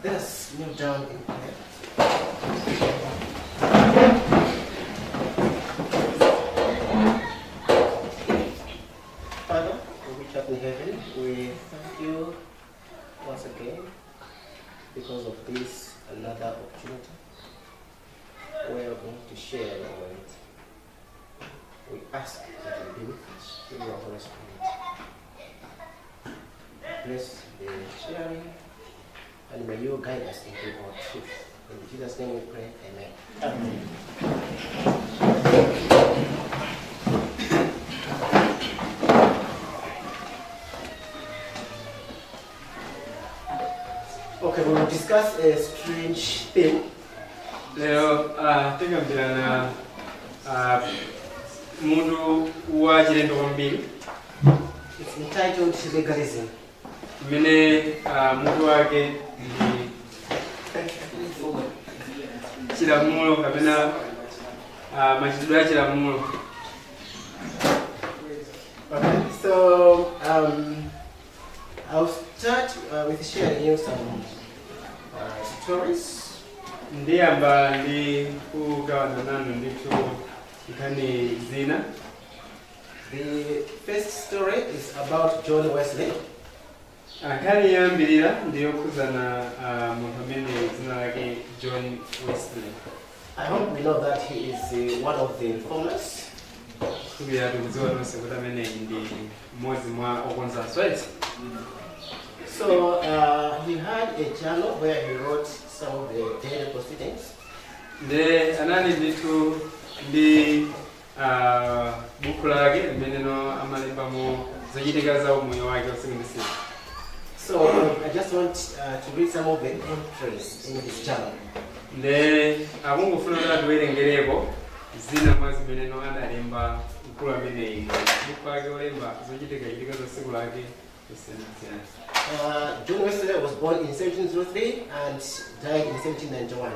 Let us kneel down in prayer. Father, which art in heaven, we thank you once again because of this another opportunity we are going to share your word. We ask that you be with us through your Holy Spirit. Bless the sharing and may you guide us into all truth. In Jesus' name we pray, amen. Amen. Okay, we will discuss a strange thing. Leo tegambirana mundu wa chilendo kwambiri. It's entitled Legalism. Mene mundu wake ndi chilamulo kapena machitidwe a chilamulo. Okay, so I'll start with sharing you some stories. Ndiyamba ndi kugawana nanu ndithu nkhani zina. The first story is about John Wesley. Nkhani yoyambirira ndiyokhudzana munthu amene dzina lake John Wesley. I hope we know that he is one of the reformers. Kuya tikudziwa tonse kuti amene ndi mmodzi mwa okonza asweti. So he had a journal where he wrote some of the daily proceedings. Nde anali ndithu ndi buku lake limeneno amalembamo zochitika za umoyo wake usiku ndi usiku. So I just want to read some of the entries in his journal. Nde akungofuna kuti atiwerengerepo zina mwa zimeneno analemba mkulu ameneyi. Buku lake olemba zochitika za usiku lake kusiyana-siyana. John Wesley was born in 1703 and died in 1791.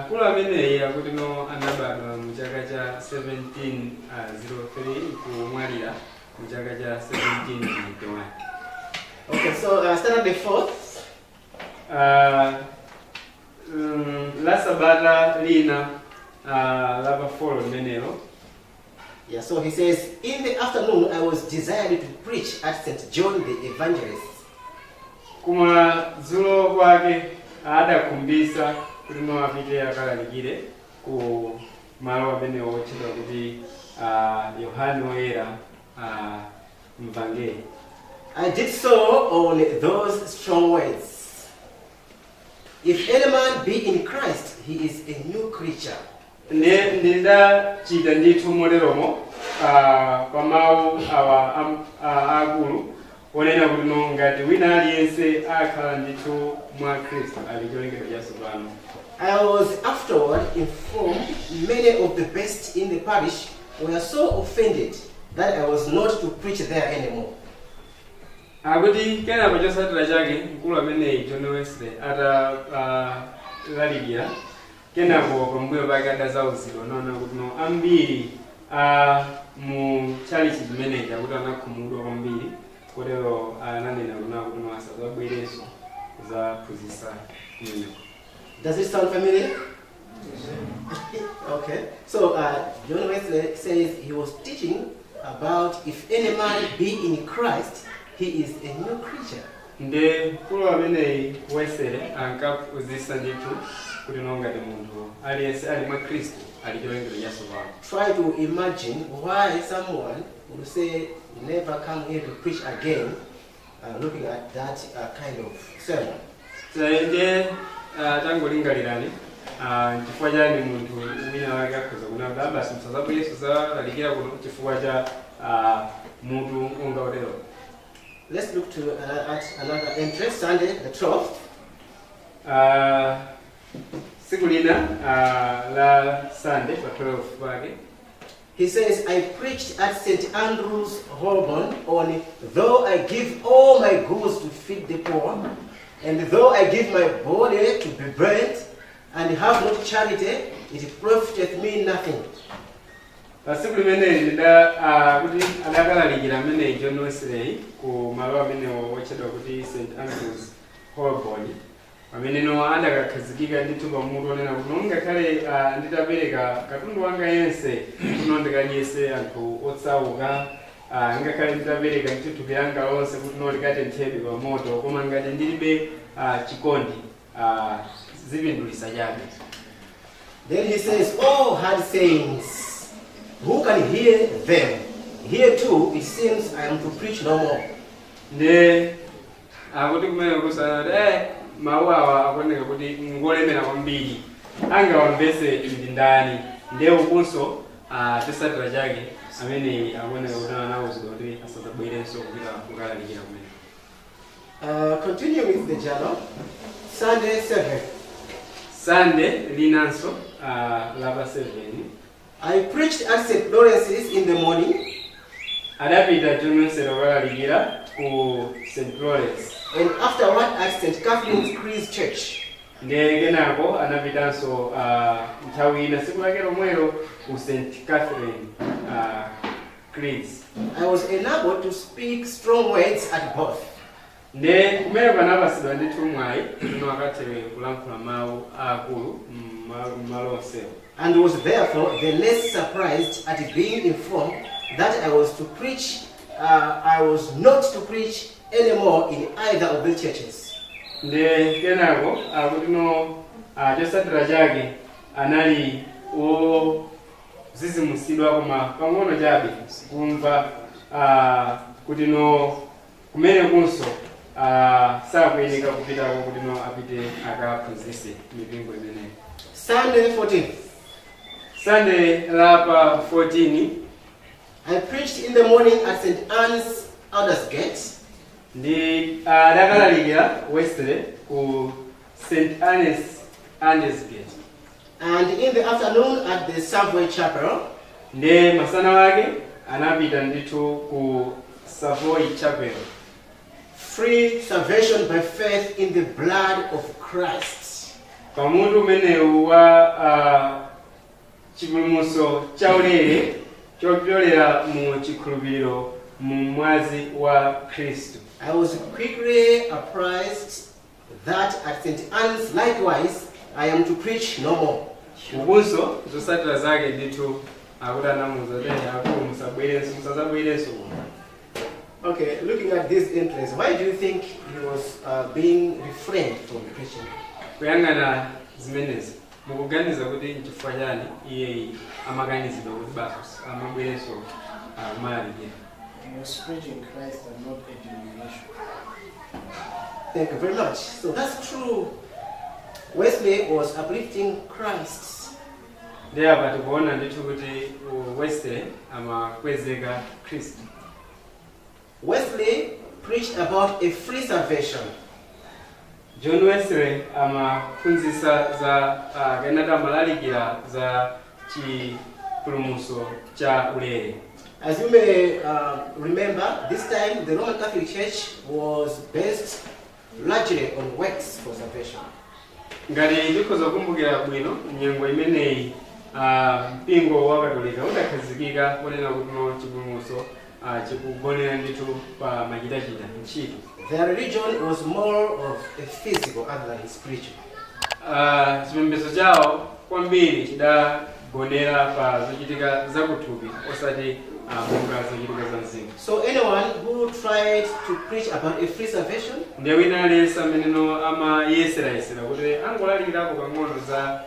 Mkulu ameneyi akutino anabadwa mu chaka cha 1703 kumwalira mu chaka cha 1791. Okay, so standard the fourth. La sabata lina lava follow menelo. Yeah, so he says, in the afternoon I was desired to preach at St. John the Evangelist. Kuma zulo kwake adakumbisa kuti apite akalalikire ku malo amene otchedwa kuti Yohane Woyera mvangeli. I did so on those strong words. If any man be in Christ, he is a new creature. Ndinda chita ndithu moleromo kwa mawu awa akulu onena kuti ngati wina aliyense akhala ndithu mwa Khristu ali cholengedwa chatsopano. I was afterward informed many of the best in the parish were so offended that I was not to preach there anymore. Akuti kenako chosatira chake mkulu ameneyi John Wesley atalalikira kenako pambuyo pake adazauzidwa naona kuti ambiri mu chalichi chimenechi akuti anakhumudwa kwambiri kotero ananena kuti asadzabwerenso kuzaphunzitsa kumeneko. Does it sound familiar? Okay. So John Wesley says he was teaching about if any man be in Christ, he is a new creature. Nde mkulu ameneyi Wesley ankaphunzitsa ndithu kuti ngati munthu aliyense ali mwa Khristu ali cholengedwa chatsopano. Try to imagine why someone would say never come here to preach again, looking at that kind of sermon. Nde tangolingalirani chifukwa chani munthu wina wake akhoza kunena basi msazapo Yesu zalalikira kuno chifukwa cha mutu unga utero. Let's look to at another entry, Sunday the 12th. Siku lina la Sunday pa 12 pake. He says, I preached at St. Andrew's, Holborn, on though I give all my goods to feed the poor, and though I give my body to be burnt, and have not charity, it profiteth me nothing. Siku limene ndida kuti adakalalikira amene John Wesley ku malo amene otchedwa kuti St. Andrew's, Holborn. amene no andakakhazikika ndithu pamutu onena kuti ngakhale nditapereka katundu wanga yense kuno ndikadyese anthu otsauka ngakhale nditapereka thupi langa lonse kuti no likatenthedwe pa moto koma ngati ndilibe chikondi zipindulitsa chabe. Then he says, all hard sayings, who can hear them? Here too, it seems I am to preach no more. Nde akuti kumene kusana mawu awa akuoneka kuti ngolemera kwambiri angawamvetse ndi ndani nde ukunso tisatira chake amene akuoneka kuti anawuzidwa kuti asadzabwerenso kupita kukalalikira kumene. Continue with the journal. Sunday 7. Sunday linanso lapa 7. I preached at St. Lawrence's in the morning. Adapita chomwesero kukalalikira ku St. Lawrence. And afterward at St. Catherine's Christ Church. Nde kenako anapitanso nthawi ina siku lake lomwelo ku St. Catherine Christ. I was enabled to speak strong words at both. Nde kumene panapasidwa ndithu mwayi no akatere kulankhula mawu akulu m'malo onsewo. And was therefore the less surprised at being informed that I was not to preach anymore in either of the churches. Nde kenako akuti no chosatira chake anali zizimusidwa koma pang'ono chabe kumva kuti no kumene kunso sakuyeneka kupitako kuti no apite akaphunzitse mipingo imeneyo. Sunday 14. Sunday lapa 14. I preached in the morning at St. Anne's Aldersgate. Ndi adakalalikira Wesley ku St. Anne's Aldersgate. And in the afternoon at the Savoy Chapel. Nde masana wake anapita ndithu ku Savoy Chapel. Free salvation by faith in the blood of Christ. Pamutu umenewu wa chipulumutso chaulere chopyolera mu chikhulupiriro mu mwazi wa Kristu. I was quickly apprised that at St. Anne's likewise I am to preach no more. Ukunso zosatira zake ndithu akuti anamuza kuti akulu musabwerenso. Okay, looking at this entrance, why do you think he was being refrained from preaching? Kuyangana zimenezi mukuganiza kuti nchifukwa chani iye amakanizidwa kuti basi amabwerenso kumalalikira. He was preaching Christ and not a denomination. Thank you very much. So that's true. Wesley was uplifting Christ. Ndiye apa tikuona ndithu kuti Wesley amakwezeka Kristu. Wesley preached about a free salvation. John Wesley amaphunzitsa za kenaka amalalikira za chipulumutso cha ulere. As you may remember, this time the Roman Catholic Church was based largely on works for salvation. Ngati ndikhoza kukumbukira bwino nyengo imeneyi mpingo wa Katolika udakhazikika kunena kuti no chipulumutso chikugonera ndithu pa machitachita ntchito. Their religion was more of a physical other than spiritual. Chipembedzo chawo kwambiri chidagonera pa zochitika zakuthupi osati monga zochitika za mzimu. So anyone who tried to preach about a free salvation, ndiye wina aliyense amene no amayesera kuti angolalikirako pang'ono za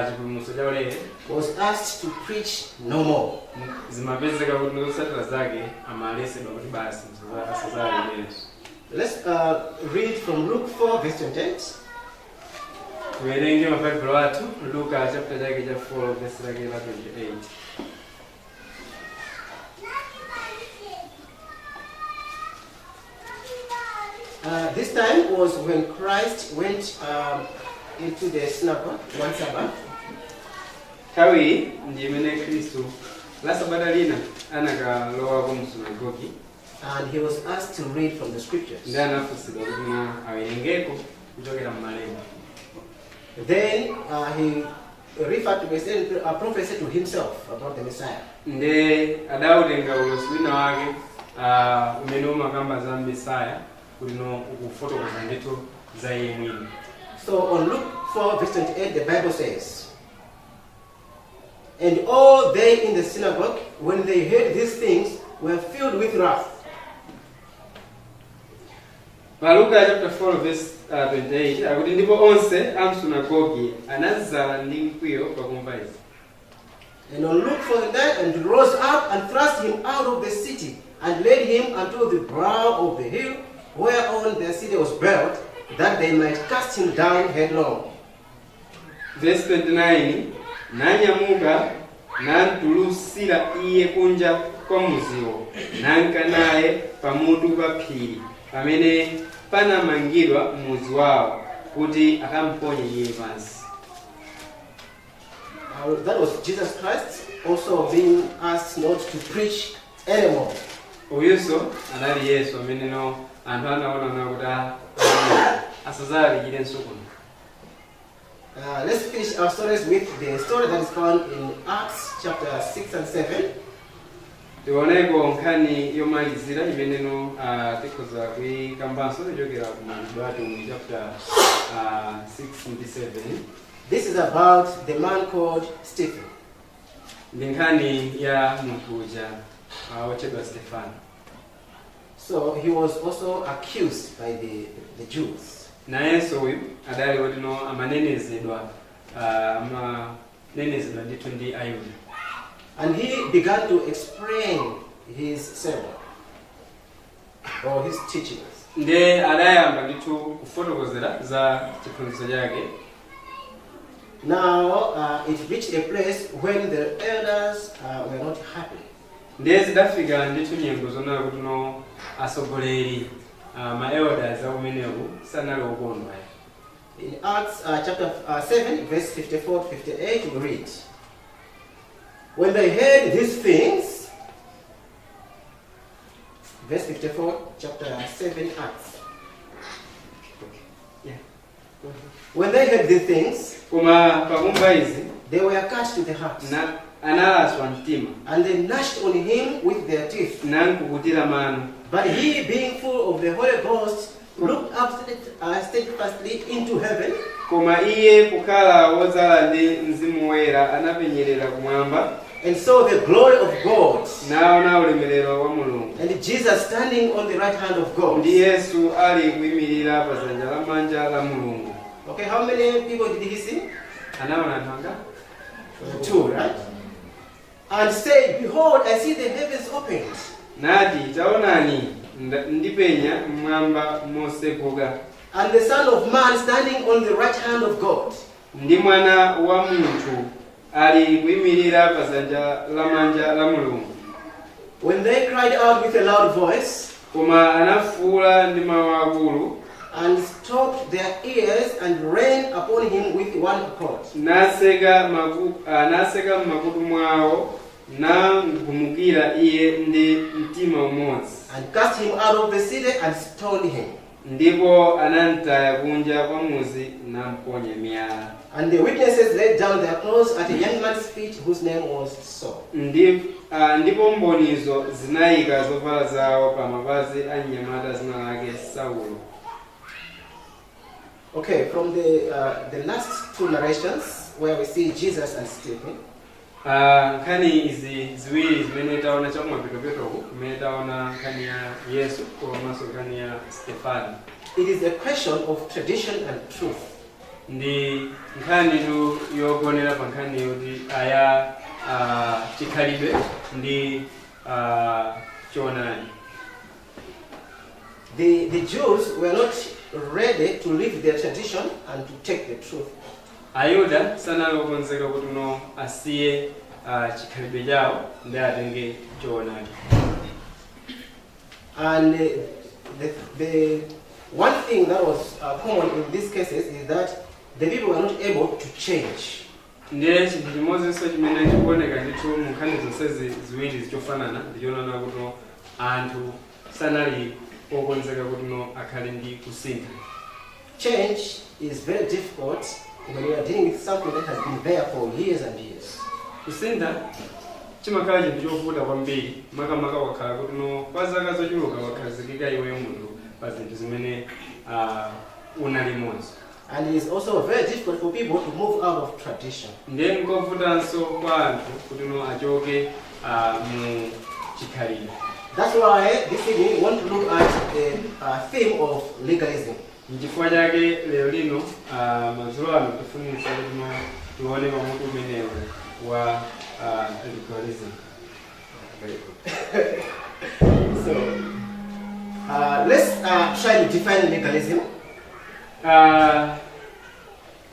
chipulumutso cha ulere was asked to preach no more. zimapezeka kuti zosatira zake amalesedwa kuti basi asazalikirenso. Let's read from Luke 4 verse 28. Tuwerenge mabaibulo athu Luka chapter chake cha 4 verse lake la 28. This time was when Christ went into the synagogue one Sabbath. Tawi ndi imene Kristu la sabata lina anakalowa ku msunagogi. And he was asked to read from the scriptures. Ndi anafunsidwa kuti awerengeko kuchokera m'malemba. Then he referred to a prophecy to himself about the Messiah. Nde adautenga ulosi wina wake umene umakamba za Messiah kuti no ukufotokoza ndithu za iye mwini. So on Luke 4 verse 28 the Bible says, "And all they in the synagogue, when they heard these things, were filled with wrath." Luka chapter 4 verse 28 akuti ndipo onse amsunagoge anazala ndi mkwiyo pakumva izi. And on Luke 49, "And rose up and thrust him out of the city, and led him unto the brow of the hill, whereon the city was built, that they might cast him down headlong." Verse 29 nanyamuka nantulusira iye kunja kwa muziwo nanka naye pamutu pa phiri pamene panamangidwa muzi wawo kuti akamponye iye pansi. That was Jesus Christ also being asked not to preach anymore. Uyuso anali Yesu amene no anthu anaona nakuti asazali nsuku. Let's finish our stories with the story that is found in Acts chapter 6 and 7. Tioneko nkhani yomalizira imene no tikhoza kuyikambanso kuchokera ku Mzava chapter 6 and 7. This is about the man called Stephen. Ndi nkhani ya munthu uja wotchedwa Stefano. So he was also accused by the Jews. Nayenso uyu adali wotino amanenezedwa ndithu ndi Ayuda. And he began to explain his sermon or his teachings. Nde adayamba ndithu kufotokozera za chiphunzitso chake. Now it reached a place when the elders were not happy. Nde zidafika ndithu nyengo zona kuti no asogoleri ma elders akumeneku sanali okondwa. In Acts chapter 7 verse 54 to 58 we read, "When they heard these things," verse 54 chapter 7 Acts. Yeah. When they heard these things, Kuma pakumva izi they were cut to the heart, analaswa mtima and they gnashed on him with their teeth. nankukutira mano. But he, being full of the Holy Ghost, looked up steadfastly into heaven, Koma iye kukhala wozala ndi mzimu woyera anapenyerera kumwamba and saw the glory of God, naona ulemerero wa Mulungu and Jesus standing on the right hand of God. ndi Yesu ali kuyimirira pa dzanja lamanja la Mulungu. Okay, how many people did he see? Anaona anthu anga? 2, right? And said, "Behold, I see the heavens opened, Nati taonani ndipenya mmwamba moseguka and the Son of Man standing on the right hand of God." ndi mwana wa munthu ali kuyimirira pa dzanja lamanja la Mulungu. When they cried out with a loud voice, Koma anafuwula ndi mawu akulu and stopped their ears, and ran upon him with one accord, naseka m'makutu mwawo namgumukira iye ndi mtima umodzi. and cast him out of the city, and stoned him. Ndipo anamtaya kunja kwa muzi namponya miyala. And the witnesses laid down their clothes at a young man's feet, whose name was Saul. Ndipo mbonizo zinayika zovala zawo pa mapazi a mnyamata zina lake Saulo. Okay, from the last two narrations, where we see Jesus and Stephen, Nkhani izi ziwiri zimene taona chamwapitopitoku kumene taona nkhani ya Yesu komanso nkhani ya Stefano. it is a question of tradition and truth. Ndi nkhani yogonera pa nkhani yoti aya chikhalidwe ndi choonadi. The Jews were not ready to leave their tradition and to take the truth. Ayuda sanali okonzeka kuti no asiye chikhalidwe chawo ndi atenge choonadi. And the one thing that was common in these cases is that the people were not able to change. Ndiye chinthu chimodzinso chimene chikuoneka ndithu mu nkhani zonsezi ziwiri zichofanana ndichonana kuti no anthu sanali okonzeka kuti no akhale ndi kusintha. Change is very difficult when you are dealing with something that has been there for years and years. Kusintha chimakhala chinthu chovuta kwambiri makamaka wakhala kuti no kwa zaka zochuluka wakhazikika iweyo munthu pa zinthu zimene unali modzi. And it is also very difficult for people to move out of tradition. Then nkovutanso kwa anthu kuti no achoke mu chikhalidwe. That's why this evening we want to look at the theme of legalism. N'chifukwa chake lero lino madzulo ano tifunisa kuti tione pamutu umenewu wa legalism. Very good. So let's try to define legalism.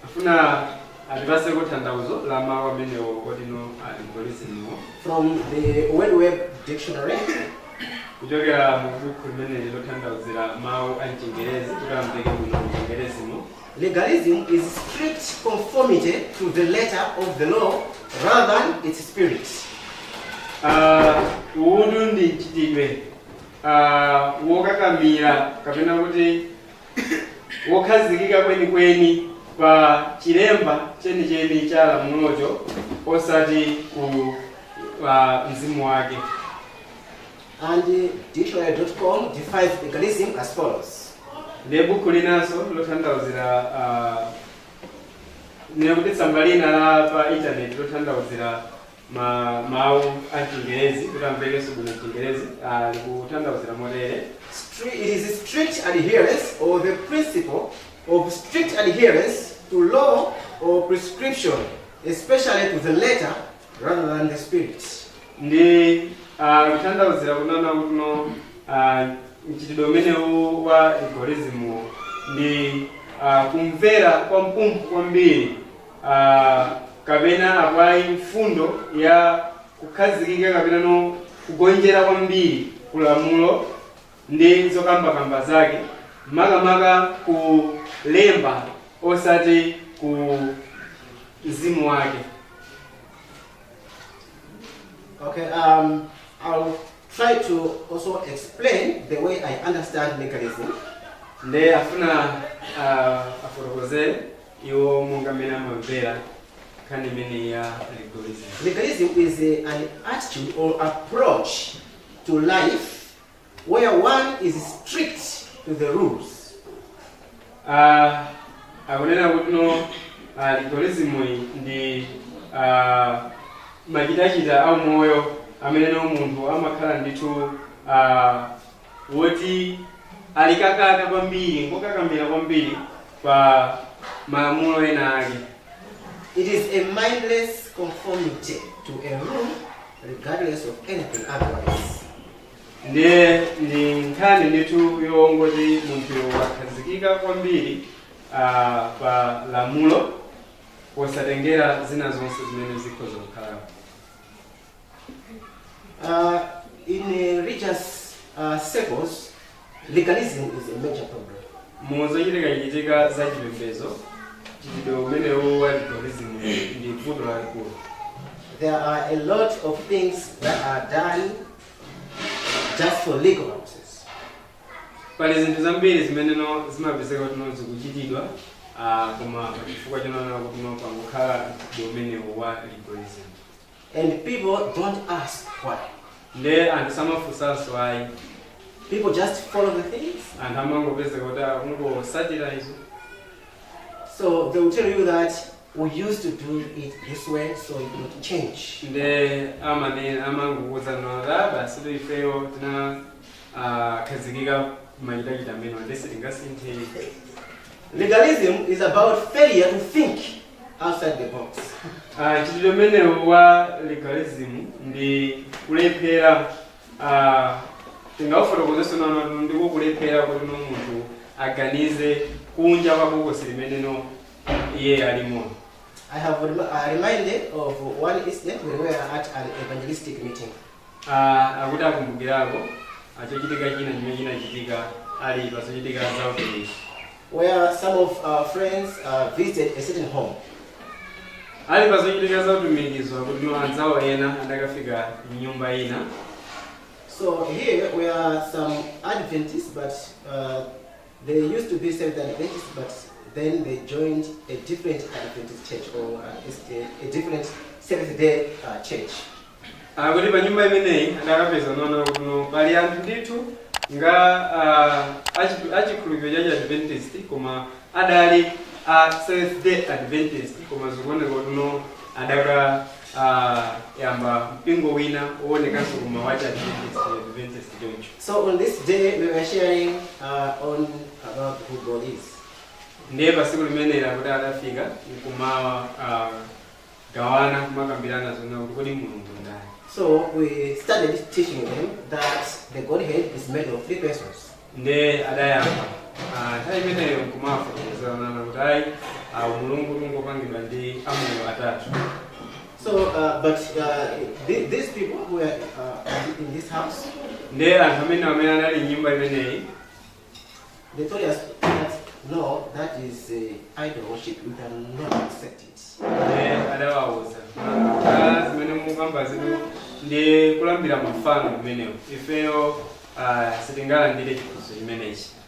Afuna adivase kuthandauzo la mawu amenewo kodino legalism from the Web Dictionary. Kuchokera mu buku limene lilothandauzira mawu a Chingerezi tukamveke muno mu Chingerezi mo. Legalism is strict conformity to the letter of the law rather than its spirit. Uwu ndi chitidwe wokakamira kapena kuti wokhazikika kwenikweni pa chilemba chenicheni cha lamulocho osati ku mzimu wake. And dictionary.com defines legalism as follows. Le buku linanso lothandauzira nekuti tsamba lina la pa internet lothandauzira mawu a Chingerezi tukamvekenso bwino Chingerezi likuthandauzira motere. It is strict adherence or the principle of strict adherence to law or prescription, especially to the letter rather than the spirit. Ndi kuthandauzira kunana kuti no mchitidwe umenewu wa legalism ndi kumvera kwa mpumpu kwambiri kapena apayi mfundo ya kukhazikika kapena no kugonjera kwambiri kulamulo ndi zokambakamba zake makamaka kulemba osati ku mzimu wake. Okay, I'll try to also explain the way I understand legalism. Nde afuna aforokoze iwo mungamena mamvera kandi mene ya legalism. Legalism is an attitude or approach to life where one is strict to the rules. Akunena kuti no legalism ndi machitachita a moyo amene no munthu amakhala ndithu woti alikakaka kwambiri ngokakamira kwambiri pa malamulo ena ake. It is a mindless conformity to a rule regardless of anything otherwise. Ndi nkhani ndithu yongoti munthu wakhazikika kwambiri pa lamulo posatengera zina zonse zimene zikhoza kukhala. In religious circles, legalism is a major problem. Muzochitika za chipembedzo chitidwe umenewu wa legalism ndi vuto lalikulu. There are a lot of things that are done just for legal purposes. Pali zinthu zambiri zimene no zimapezeka kuti no zikuchitidwa koma chifukwa chonona kuti no pangokhala umenewu wa legalism. And people don't ask why. Nde anthu samafunsanso ayi. People just follow the things. Anthu amangopezeka kuti kungosatira izo. So they will tell you that we used to do it this way, so it would change. Nde amangokuza nora basi ifeyo tina khazikika machitachita amene ndese tingasinthe. Legalism is about failure to think outside the box. Chitidwe umenewu wa legalism ndi kulephera tingafotokozeso nono ndiko kulephera kuti no munthu aganize kunja kwa bokosi limene no iye alimo. I have reminded of one incident when we were at an evangelistic meeting. Akuti akumbukirako chochitika china chimene chinachitika ali pazochitika za uthenga. Where some of our friends visited a certain home. Ali pazochitika za utumikizwa kuti no anzawo ena adakafika nyumba ina. So here we are some Adventists, but they used to be Seventh Adventists, but then they joined a different Adventist church or a different Seventh-day church. Kuti pa nyumba imeneyi adakapeza nono kuti no pali anthu ndithu nga achikhulupiriro cha Adventist koma adali Seventh Day Adventist koma zikuoneka kuti adaka yamba mpingo wina uonekanso kuma wacha Adventist choncho. So on this day we were sharing on about who God is. Ndiye pasiku limenera kuti adafika kumawa gawana kumakambirana zona kuti kodi mulungu ndani. So we started teaching them that the Godhead is made of 3 persons. Ndiye adayamba nthawi imeneyo kumafotokozana kuti ayi mulungu ungopangidwa ndi amoyo atatu. So, these people who are in this house, they told us that no, that is idol worship. We cannot accept it.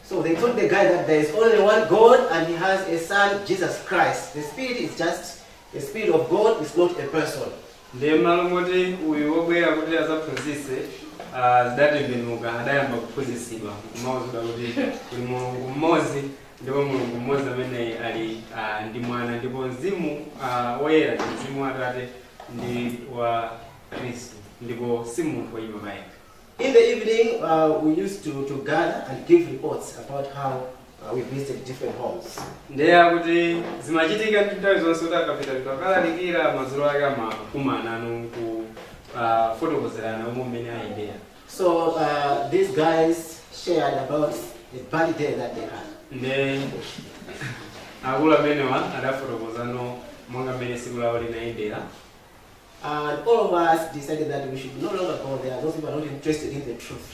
So they told the guy that there is only one God and he has a son, Jesus Christ. The Spirit is just the Spirit of God, is not a person. In the evening, we used to gather and give reports about how we visited different homes. So these guys shared about the bad day that they had. And all of us decided that we should no longer go there. Those people are not interested in the truth.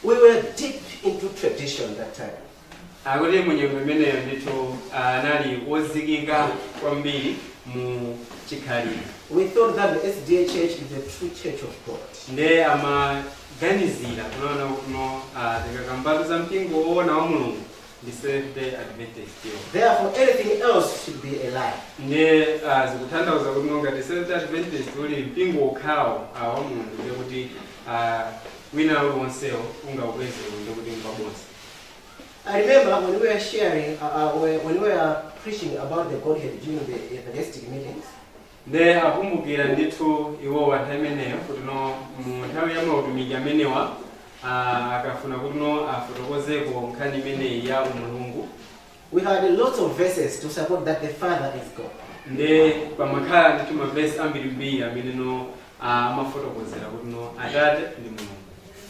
We were deep into tradition that time. We thought that the SDA church is the true church of God. Therefore, anything else should be a lie. I remember when we were sharing, when we were preaching about the Godhead during the evangelistic meetings. We had lots of verses to support that the Father is God.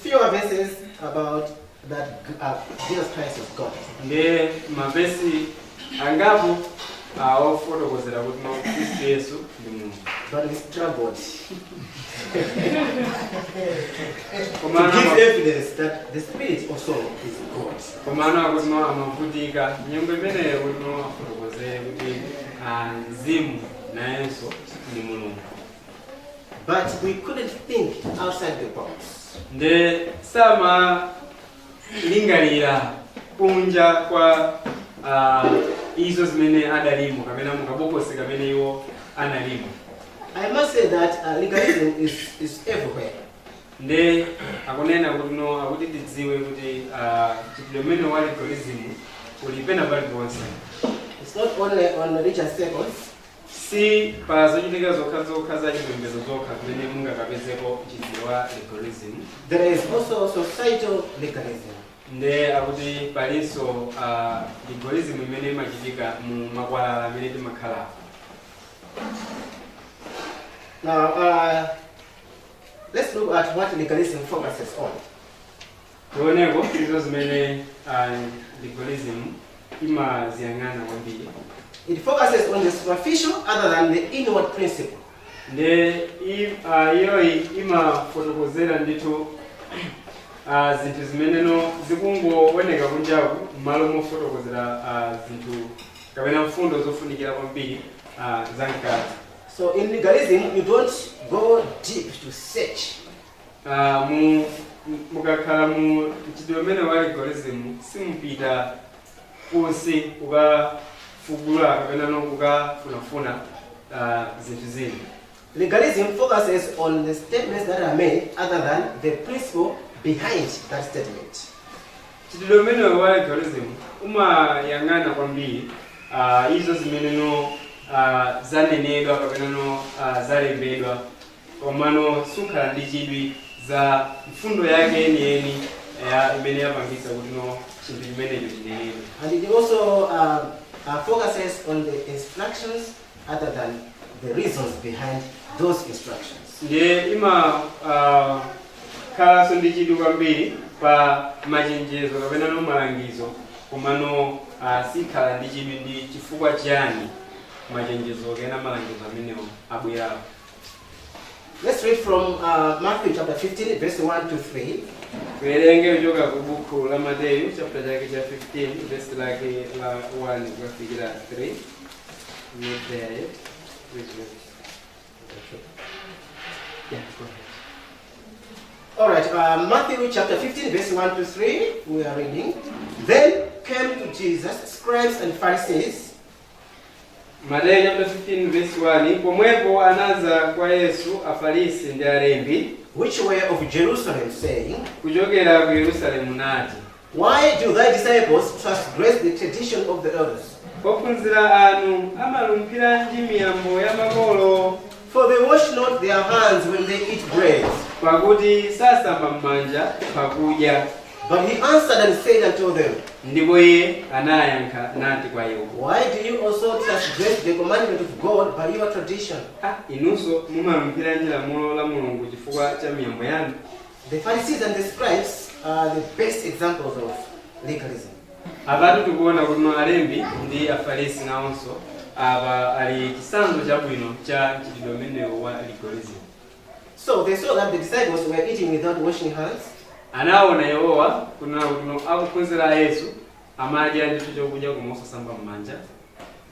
Fewer verses about that Jesus Christ is God. But we struggled to give evidence that the Spirit also is God. But we couldn't think outside the box. I must say that legalism is everywhere. It's not only on religious circles. There is also societal legalism. Now, let's look at what legalism focuses on. It focuses on the superficial other than the inward principle. So in legalism, you don't go deep to search. Legalism focuses on the statements that are made other than the principle behind that statement. Chitidomeno wa legalism umayang'ana kwambiri izo zimeneno zanenedwa kapena zalembedwa komano sukhala ndi chidwi za mfundo yake yeniyeni imene yapangisa kuti chinthu chimenecho chinenedwe. And it also focuses on the instructions other than the reasons behind those instructions. Ndiye khala ndi chidwi kwambiri pa machenjezo kapena malangizo komano sikhala ndi chidwi ndi chifukwa chiyani machenjezo kapena malangizo amenewo abwera. Let's read from Matthew chapter 15, verse 1 to 3. Kuelenge kuchoka ku buku la Mateyu chapter chake cha 15 verse lake la 1 kufikira 3. Not there yet. Yeah, go ahead. All right, Matthew chapter 15, verse 1 to 3, we are reading. Then came to Jesus scribes and Pharisees, Mateyu chapter 15 verse 1, pomwepo anaza kwa Yesu afarisi ndi alembi, which were of Jerusalem, saying, kuchokera ku Yerusalemu nati, why do thy disciples transgress the tradition of the elders? ophunzira anu amalumbira miyambo ya makolo, For they wash not their hands when they eat bread. pakuti sasamba m'manja pakudya. But he answered and said unto them, Ndipo iye anayankha nati kwa iwo, why do you also transgress the commandment of God by your tradition? inunso mumalumbira lamulo la Mulungu chifukwa cha miyambo yanu. The Pharisees and the scribes are the best examples of legalism. Apatu tikuona kuti alembi ndi afarisi nawonso apa ali chisanzo chabwino cha mchitidwe umenewu wa legalism. So they saw that the disciples were eating without washing hands. Anaona iwowa kuna akuphunzira Yesu amadya ndithu chokudya koma osasamba m'manja.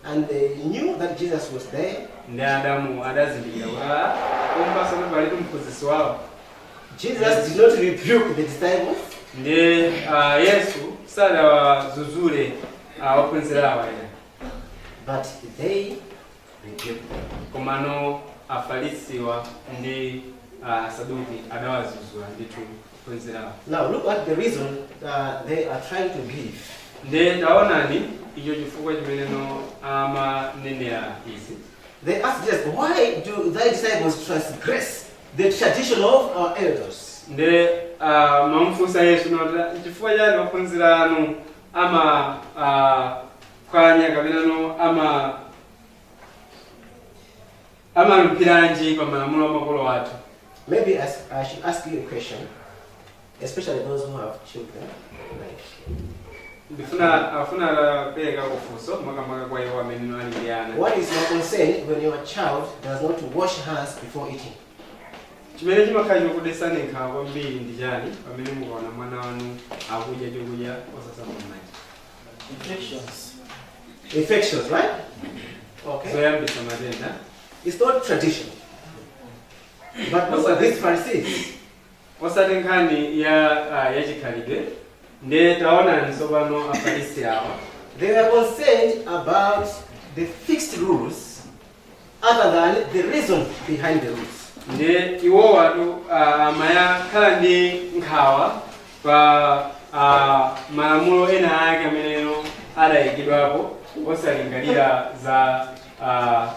And they knew that Jesus was there. Ndi Adamu adazindikira kuti kumpasana pali mphunzitsi wawo. Jesus did not rebuke the disciples. Ndi Yesu sadawazuzule ophunzira awa ena. But they rebuked them. Komano afarisiwa ndi Saduki adawazuzula ndithu ophunzira awa. Now look at the reason they are trying to give. Ndi taonani icho chifukwa chimeneno amanenera izi. They asked Jesus, why do thy disciples transgress the tradition of our elders? Ndi mamufunsa Yesu noti chifukwa chani ophunzira anu kwanya kapenano amalupiranji pa malamulo amakolo athu. Maybe I should ask you a question, especially those who have children. Afuna pega kufunso makamaka kwa iwo amene ali ndi ana. What is your concern when your child does not wash hands before eating? Chimene chimakhala chokudesani nkhawa kwambiri ndi chani pamene mukaona mwana wanu akudya chokudya osasamba m'manja? Infections, right? Okay. Zoyambisa matenda. It's not tradition. But look at these Pharisees. Osati nkhani ya chikhalidwe. Ndi taonani tsopano afarisi awa. They were concerned about the fixed rules other than the reason behind the rules. Ndi iwo watu amayakhala ndi nkhawa pa malamulo ena ake ameneno adayikidwapo osalingalira za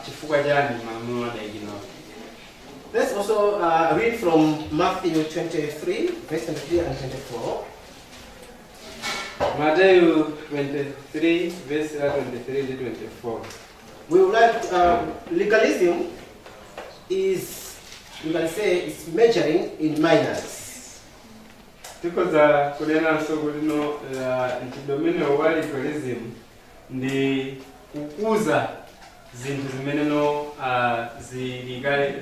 chifukwa chani malamulo adayikidwapo. Let's also read from Matthew 23, verse 23 and 24. Matthew 23, verse 23 to 24. We would like legalism is, you can say, it's measuring in minors. Tikoza kunena kuti no nchidomene wa legalism ndi kukuza zinthu zimeneno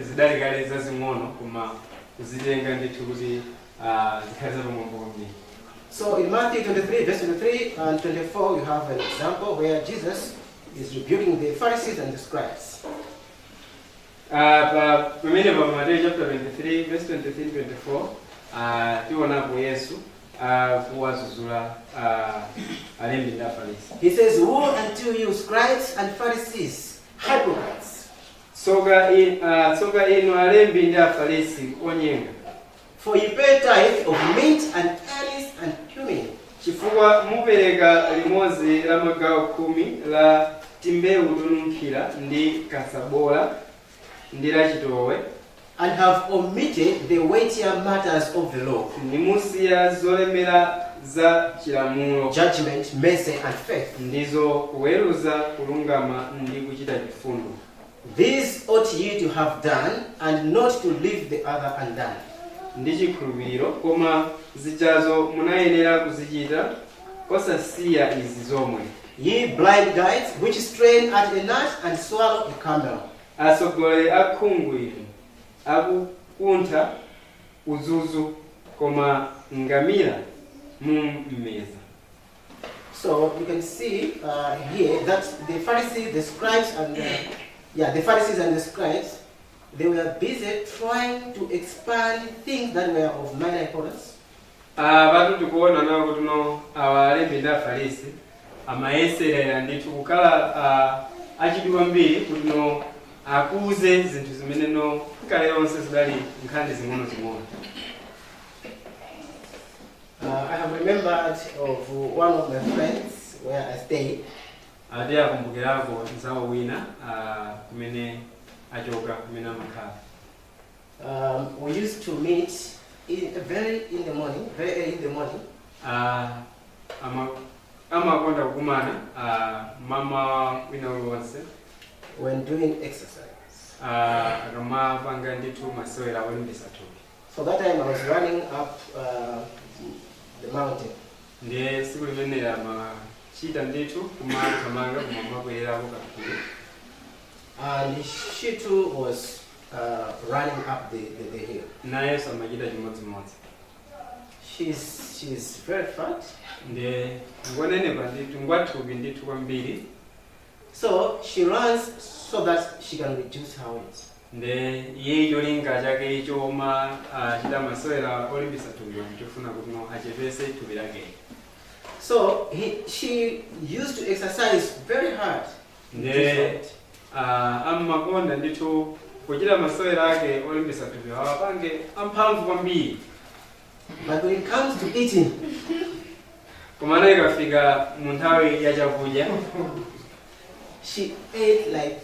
zidalikale zazing'ono koma kuzitenga ndithu kuti zikhale zapamwamba kwambiri. So in Matthew 23, verse 23 and 24, you have an example where Jesus is rebuking the Pharisees and the scribes. Pamene pa Matthew chapter 23, verse 23 and 24, tionapo Yesu kuwazuzula alembi ndi afarisi. He says, woe unto you, scribes and Pharisees, hypocrites! tsoka inu alembi ndi afarisi onyenga. For you pay tithe of mint and anise and cumin. Chifukwa mupereka limodzi la magawo 10 la timbewu tonunkhira ndi kasabola ndi la chitowe. And have omitted the weightier matters of the law. Nimusiya zolemera za chilamulo. Judgment, mercy, and faith. Ndizo kuweruza, kulungama ndi kuchita chifundo. These ought ye to have done, and not to leave the other undone. Ndi chikhulupiriro, koma zijazo munayenera kuzichita, osasiya izi zomwe. Ye blind guides, which strain at a gnat and swallow a camel. Atsogoleri akhungu inu, akukuntha uzuzu, koma ngamira mummeza. So you can see here that the Pharisees, the scribes, and the Pharisees and the scribes, they were busy trying to expand things that were of minor importance. Batu tikuona nawo kuti no awalembi ndi afarisi amayeserera ndithu kukhala achidwi kwambiri kuti no akuze zinthu zimene no kale lonse zidali nkhani zing'ono-zing'ono. I have remembered of one of my friends where I stayed. Ati akumbukirako Mzava wina kumene achoka kumene amakhala. We used to meet very early in the morning. Amakonda kukumana mama wina uliwonse when doing exercise. Akamapanga ndithu masewera olimbisa thupi. So that time I was running up the mountain. Ndiye siku limene amachita ndithu kumathamanga kumabwererako kaphiri. And she too was running up the hill. Naye samachita chimodzimodzi. She's very fat. Ndiye ngonenepa ndithu ngwathupi ndithu kwambiri. So she runs so that she can reduce her weight. Ndiye iye cholinga chake choma achita masewera olimbisa thupi chofuna kuti no achepese thupi lake. So she used to exercise very hard. Ndiye amakonda ndithu kuchita masewera ake olimbisa thupi awapange amphamvu kwambiri. But when it comes to eating, kumana ikafika mu nthawi ya chakudya, she ate like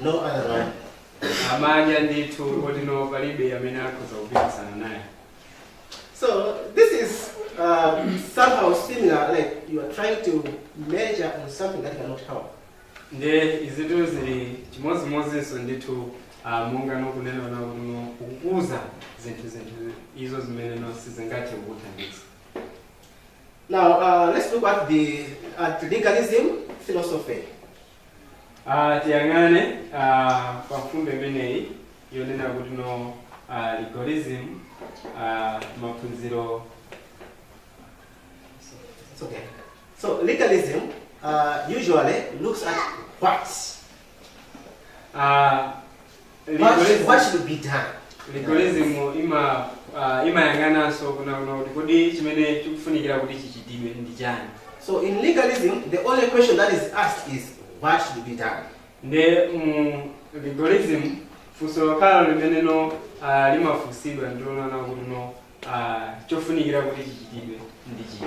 no other one. Amadya ndithu kuti no palibe amene akhoza kupikisana naye. So this is somehow similar, like you are trying to measure on something that cannot help. Ndiye izitu zili chimodzimodzinso ndithu monga nokunena no kukuza zinthu izo zimene no sizingathe kukuthandiza. Now let's look at legalism philosophy. Tiyang'ane pafundo imeneyi yonena kuti no legalism maphunziro. It's okay. So legalism usually looks at what should be done. Legalism imayang'ananso kuna kuti chimene chikufunikira kuti chichitidwe ndi chani. So in legalism, the only question that is asked is what should be done. Ndiye legalism funso lokhala limene no limafunsidwa ndilonana kuti no chofunikira kuti chichitidwe ndi chiti.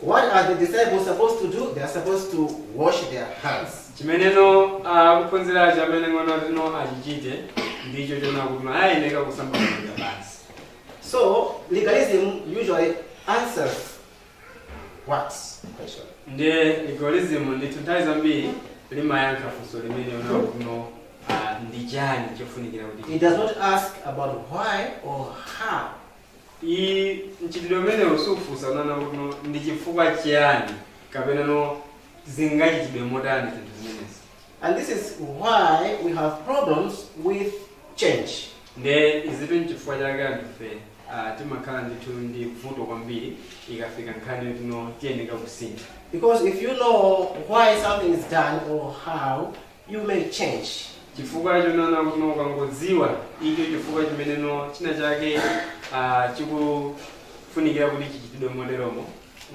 What are the disciples supposed to do? They are supposed to wash their hands. Chimene no kuphunzira chamene ngono no achichite ndicho chona kuti ayeneka kusamba manja basi. So legalism usually answers what question? Ndiye legalism ndithu nthawi zambiri limayankha funso limene ono kuno ndi chani chofunikira kuti. It does not ask about why or how. Mchitidwe umene usufunsa nana kuti ndi chifukwa chiyani kapena no zingachitidwe motani zinthu zimenezi. And this is why we have problems with change. Ndiye izitu nchifukwa chake anthufe timakhala ndithu ndi vuto kwambiri ikafika nkhani kuti no tiyeneka kusintha. Because if you know why something is done or how, you may change. Chifukwa chonana kuti no ukangodziwa icho chifukwa chimene no china chake chikufunikira kuti chichitidwe moteromo.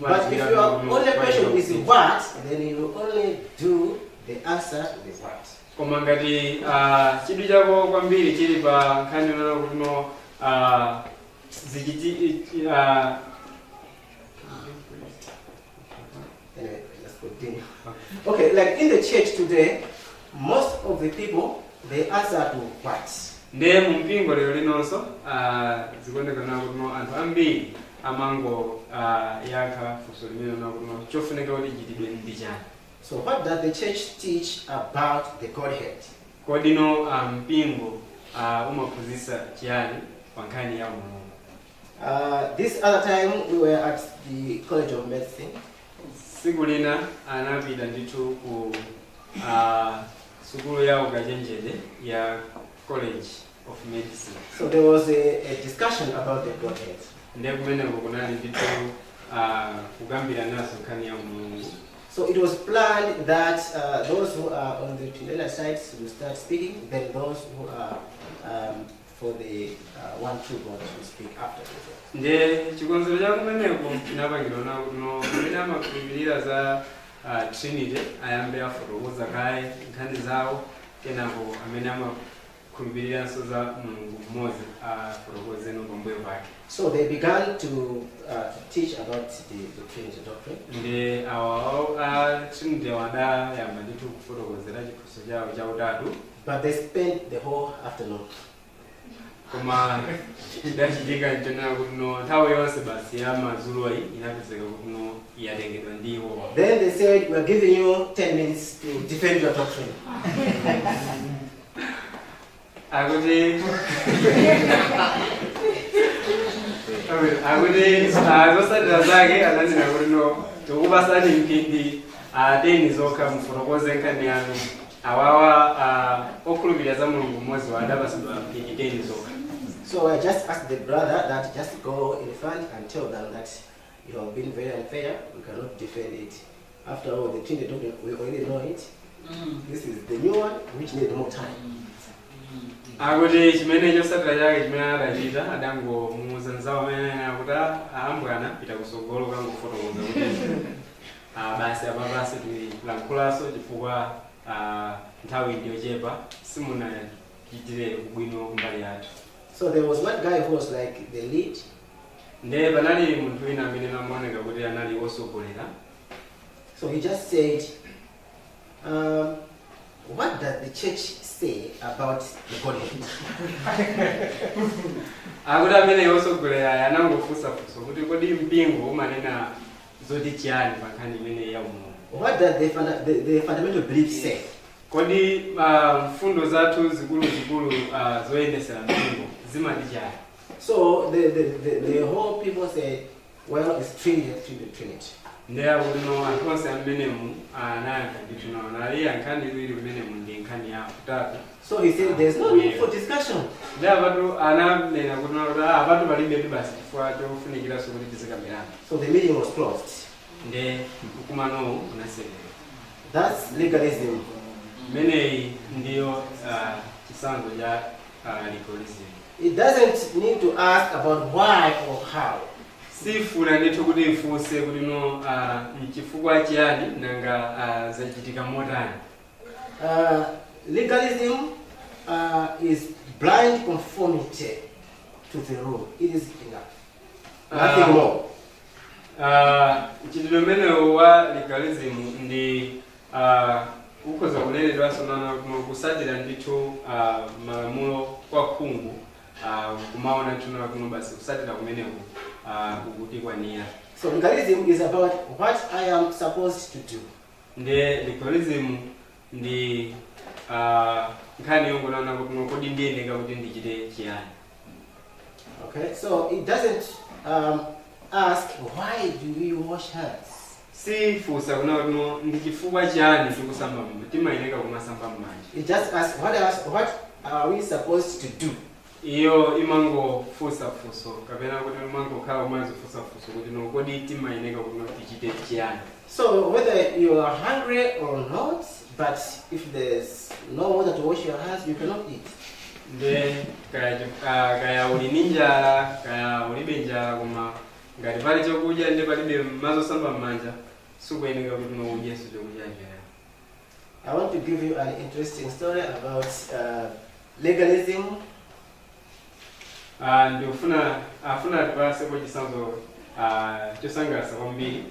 But if your only question is what, then you will only do the answer is what? Koma ngati chidu chako kwambiri chili pa nkhani yonena kuti no Anyway, let's continue. Okay, like in the church today, most of the people, they answer to what? Ndiye mumpingo lero linonso zikuonekana kuti no anthu ambiri amango yankha funso limene na kuti no chofunika kuti chitidwe ndi chani. So what does the church teach about the Godhead? Kodi no mpingo umaphunzitsa chiyani pa nkhani ya Mulungu. This other time we were at the College of Medicine. Siku lina anapita ndithu ku sukulu ya ukachenjede ya College of Medicine. So there was a discussion about the Godhead. Ndiye kumeneko kunali ndithu kugambira naso nkhani ya Mulungu. So it was planned that those who are on the Trinidad side will start speaking, then those who are for the one true God will speak after. Ndiye chikonzero cha kumeneko chinapangidwa na kuti no amene amakhulupirira za Trinity ayambe afotokoza kaye nkhani zawo, kenako amene amakhulupiriranso za Mulungu mmodzi afotokoze no pambuyo pake. So they began to teach about the Trinity doctrine. Ndiye awa Trinity wadayamba ndithu kufotokozera chiphunzitso chawo chautatu. But they spent the whole afternoon. Koma chidachitika nchonena kuti no nthawi yonse basi ya madzulo inapezeka kuti no yatengedwa ndiwo. Then they said, we're giving you 10 minutes to defend your doctrine. Akuti zosadira zake ananena kuti no tikupasani mphindi 10 zokha mufotokoze nkhani yanu. Awawa okhulupirira za Mulungu mmodzi wadapasidwa mphindi 10 zokha. So I just asked the brother that just go in front and tell them that you have been very unfair, we cannot defend it. After all, the Trinity doctrine, we already know it. This is the new one, which needs more time. Akuti chimene chosadira chake chimene adachita adangomuuza Mzava amene akuti ambwana pita kusogolo kangofotokoza kuti basi apapasi tilankhulanso chifukwa nthawi ndiyochepa simunachitire ubwino kumbali yathu. So there was one guy who was like the lead. Ndiye panali munthu wina amene amaoneka kuti anali osogolera. So he just said, what does the church say about the Godhead? Akuti amene osogolera anangofunsa kuti kodi mpingo umanena zoti chiyani pa nkhani imene ya Mulungu. What does the fundamental belief say? Kodi mfundo zathu zikulu zoyendesera mpingo zimati chiyani. So the whole people say, well, it's Trinity. Ndiye akuti no anthu onse amenemu anayankha ndithu no naliya nkhani ziwiri kumenemu ndi nkhani ya utatu. So he said there's no need for discussion. Ndiye apatu ananena kuti no apatu palibe basi chifukwa chofunikiranso kuti tizikambirana. So the meeting was closed. Ndiye mkumanowo unasekedwa. That's legalism. Imeneyi ndiyo chisanzo cha legalism. It doesn't need to ask about why or how. Sifuna ndithu kuti ifunse kuti no chifukwa chiyani nanga zachitika motani. Legalism is blind conformity to the rule. It is enough. Nothing more. Chitidwe mmenewo wa legalism ndi ukhoza kuleredwanso nana kusatira ndithu malamulo kwa khungu kumaona tuna kuno basi kusatira kumeneko kukutikwanira. So legalism is about what I am supposed to do. Ndiye legalism ndi nkhani yongonana kuti kodi ndiyeneka kuti ndichite chiyani. Okay, so it doesn't ask why do we wash hands. Sifunsa kuna kuti ndi chifukwa chiyani tikusamba timayeneka kumasamba m'manja. It just asks what are we supposed to do. Iyo imangofunsa funso kapena kuti imangokhala umazifunsa funso kuti no kodi timayeneka kuti tichite chiyani. So whether you are hungry or not, but if there's no water to wash your hands, you cannot eat. Ndiye kaya uli ndi njala kaya ulibe njala koma ngati pali chakudya ndi palibe mazosamba m'manja sikuyeneka kuti no udyenso chakudya njala. I want to give you an interesting story about legalism. Afuna tupaseko chisanzo chosangalasa kwambiri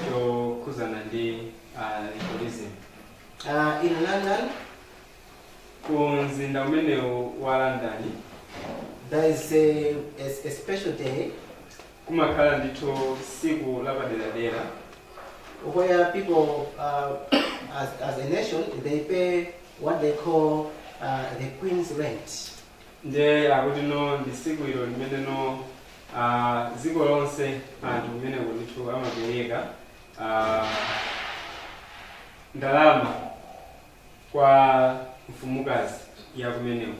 chokuzana ndi legalism. In London, Kumzinda umenewu wa London, there is a special day kumakhala ndithu siku lapaderadera where people, as a nation, they pay what they call the Queen's rent. nde akuti no ndi siku ilo limene no dziko lonse anthu kumeneko ndithu amapereka ndalama kwa mfumukazi ya kumeneko.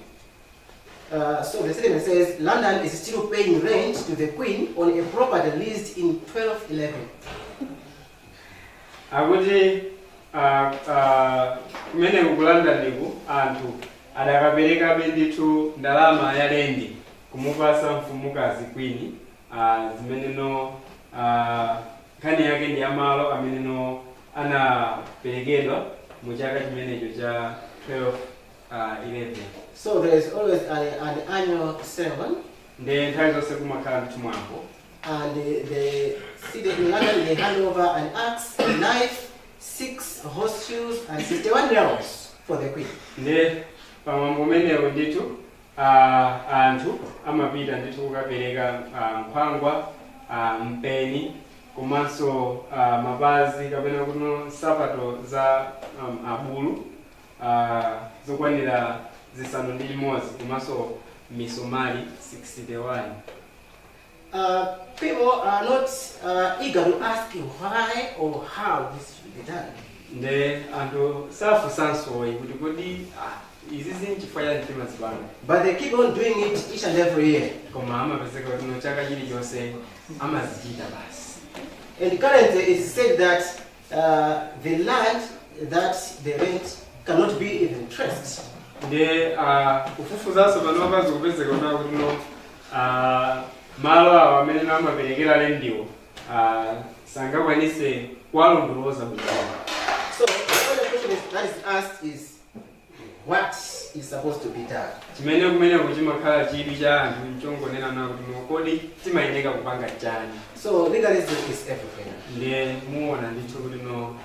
So the statement says London is still paying rent to the Queen on a property leased in 1211. Akuti kumeneko ku Londoniku anthu adakapereka ndithu ndalama ya lendi kumupasa mfumukazi Queen zimene no nkhani yake ndi amalo amene no anaperekedwa mu chaka chimenecho cha 1211. So there is always an annual ceremony. Nde nthawi zonse kumakhala ndithu mwambo. And the city in London, they hand over an axe, a knife, 6 horseshoes, and 61 nails for the Queen. Nde pamwambo umenewo ndithu anthu amapita ndithu kukapereka nkhwangwa, mpeni, komanso mapazi kapena kuno nsapato za abulu zokwanira zisanu ndi limodzi komanso misomali 61. People are not eager to ask you why or how this should be done. Nde anthu safunsanso kuti kodi izi zinchifukwa chani timazipanga. But they keep on doing it each and every year. Koma amapezeka kuti no chaka chilichonse amazichita basi. And currently it is said that the land that they rent cannot be even traced. Nde kufufuzanso pano apazi kupezeka kuti no malo awo amene amaperekera lendiwo sangakwanise kuwalondoloza bwino. So the other question that is asked is what is supposed to be done? Chimene kumene kuchimakhala chidwi cha anthu nchongonena nawo kuti no kodi timayeneka kupanga chani. So legalism is everywhere. Nde muona ndithu kuti no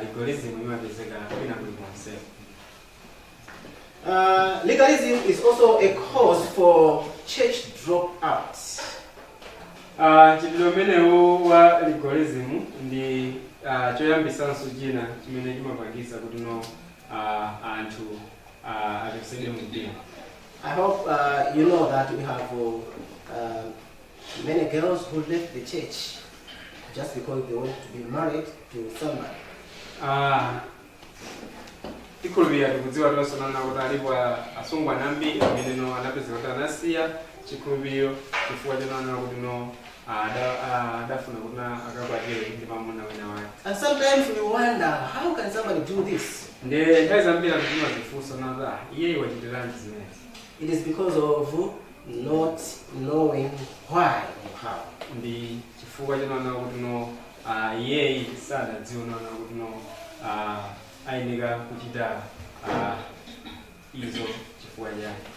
legalism imapezeka kwina kulikonse. Legalism is also a cause for church dropouts. Chidwi umenewo wa legalism ndi choyambisanso china chimene chimapangisa kuti no anthu achosedwe mdini. I hope you know that we have many girls who left the church just because they want to be married to somebody. Tikhulupirira tikudziwa tosonana kuti alipo asungwana ambiri amene no anapezeka kuti anasiya chikhulupiriro chifukwa chonaona kuti no adafuna kuti akakwatire ndi mwamuna wina wake. And sometimes we wonder, how can somebody do this? Nde nthawi zambiri anthu timazifunsa naza iye wachitiranji zimenezi. It is because of not knowing why or how. Ndi chifukwa chonaona kuti no iye sadadziwa naona kuti no ayeneka kuchita izo chifukwa chake.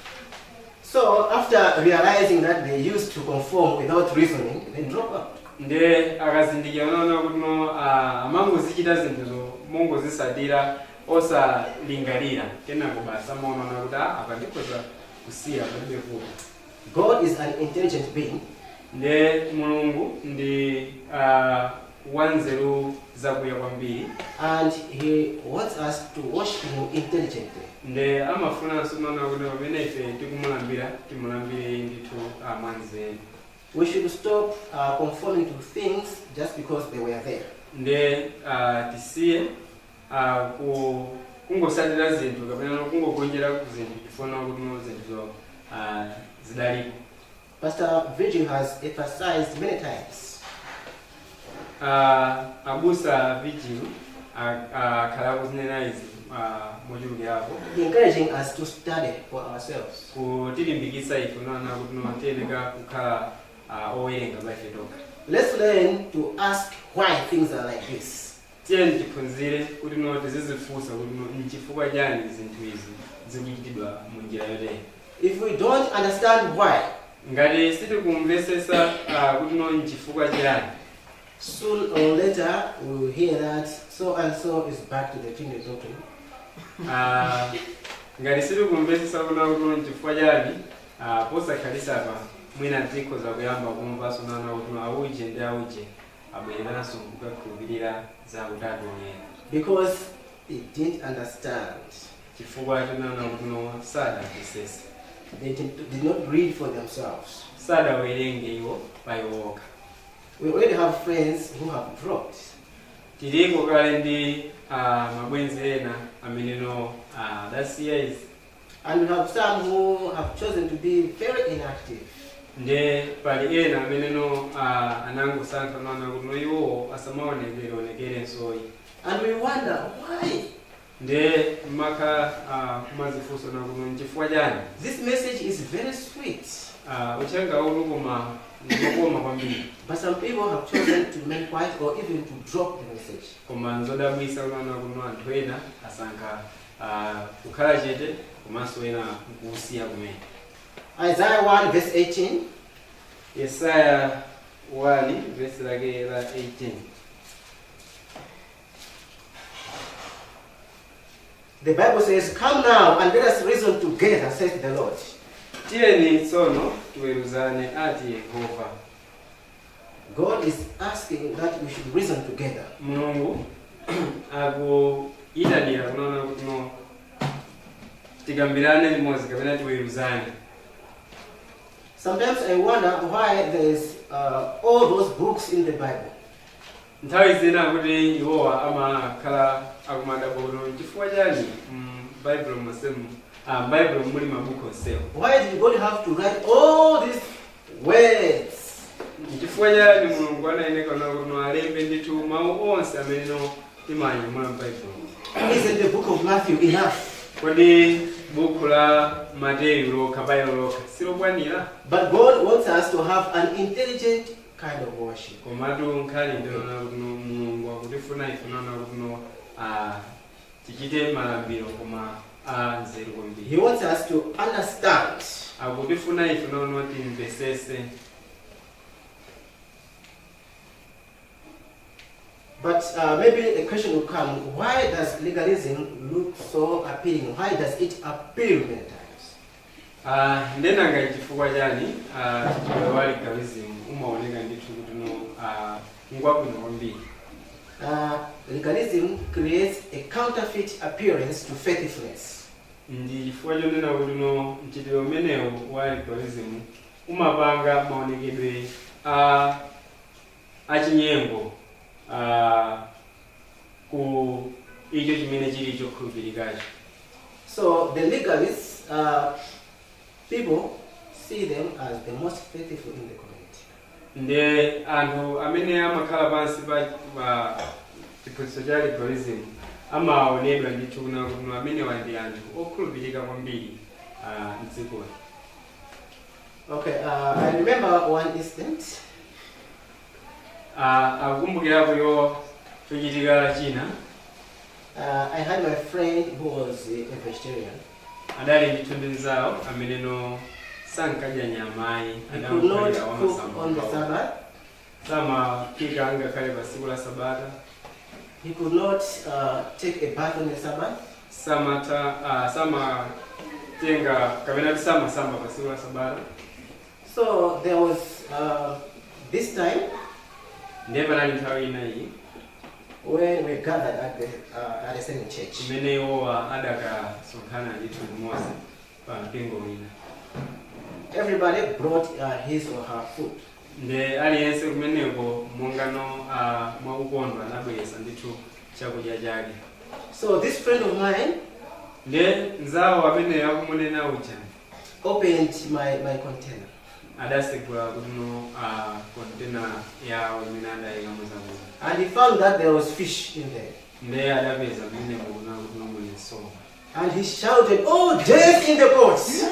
So after realizing that they used to conform without reasoning, they drop out. Nde akazindikira naona kuti no amangozichita zinthuzo mongozisatira osalingalira kenako basa maona kuti apa ndikoza kusiya palibe vuto. God is an intelligent being. Nde Mulungu ndi wanzeru zakuya kwambiri. And he wants us to worship him intelligently. Nde amafunanso naona kuti pamene ife tikumulambira timulambire ndithu mwanzeru. We should stop conforming to things just because they were there. Nde tisiye kungosatira zinthu kapena kungogonjera ku zinthu chifuna kuti no zinthu zidalipo. Pastor Virgil has emphasized many times. Abusa Virgil akhala kuzinena izi mochulukirapo. Encouraging us to study for ourselves. Kutilimbikitsa ife naona kuti no tiyeneka kukhala owerenga baife tokha. Let's learn to ask why things are like this. tiyeni tiphunzire kuti no tizizifunsa kuti no nchifukwa chani zinthu izi zikuchitidwa mu njira yotere. If we don't understand why, ngati sitikumvesesa kuti no nchifukwa chani, soon or later we will hear that so and so is back to the Trinity doctrine. ngati sitikumvesesa kuti no nchifukwa chani, posakhalisa pa mwina tikhoza kuyamba kumva sonana kuti auje ndi auje abwereranso kukakhulupirira za utatu oyera. Because they didn't understand. Chifukwa tinana kuti no sadamvesesa. They did not read for themselves. Sadawerenge iwo payoka. We already have friends who have dropped. Tiliko kale ndi mabwenzi ena amene no adasiya izi. And we have some who have chosen to be very inactive. Nde pali ena amene no anangosankha nana kuti no iwo asamaonekere nsoyi. And we wonder why. Nde maka kumazifunsa na kuti nchifukwa chani. This message is very sweet. Uchenga ulukoma ngokoma kwambiri. But some people have chosen to make quiet or even to drop the message. Koma nzodabwisa nana kuti no anthu ena asankha kukhala chete komanso ena kusiya kumene. Isaiah 1 verse 18. Yesaya 1 verse lake la 18. The Bible says, "Come now and let us reason together," says the Lord. Tiyeni tsono tiweruzane ati Yehova. God is asking that we should reason together. Mulungu akuyitanira kunona kuti no tikambirane limodzi kapena tiweruzane. Sometimes I wonder why there is all those books in the Bible. Nthawi zina kuti iwowa amakhala akumadabolo chifukwa chani Bible musemu Bible muli mabuku onsewo. Why did God have to write all these words? Chifukwa chani Mulungu anayeneka no alembe ndithu mawu onse amene no timanya mwa Bible. Isn't the book of Matthew enough? Kodi buku la Mateyu lokha Bible lokha silokwanira? But God wants us to have an intelligent kind of worship. Komatu nkhali ndinona kuti Mulungu akutifuna ife nona kuti no tichite malambiro koma nzeru kwambiri. He wants us to understand. Akutifuna ife nona timvesese. But maybe the question will come, why does legalism look so appealing? Why does it appeal many times? Ndenanga chifukwa chani wa legalism umaoneka ndithu kuti no ngwabwino kwambiri. Legalism creates a counterfeit appearance to faithfulness. Ndi chifukwa chonena kuti no mchitidwe umenewu wa legalism umapanga maonekedwe achinyengo ku icho chimene chili chokhulupirikacho. So the legalists, people see them as the most faithful in the community. Nde anthu amene amakhala pansi pa chiphunzitso cha legalism amaonedwa ndithu kuna kuti amene ndi anthu okhulupirika kwambiri mdzikoli. Okay, I remember one instance. Akukumbukirapo yo chochitika china. I had my friend who was a vegetarian. Adali ndithu ndi nzawo amene no sankadya nyamayi. He could not cook on the Sabbath. Samapika angakhale pa tsiku la Sabata. He could not take a bath on the Sabbath. Tenga kapena samba pa tsiku la Sabata. So there was this time when we gathered at a certain church. Everybody brought his or her food. So this friend of mine opened my container. And he found that there was fish in there. And he shouted, "Oh, death in the pots!"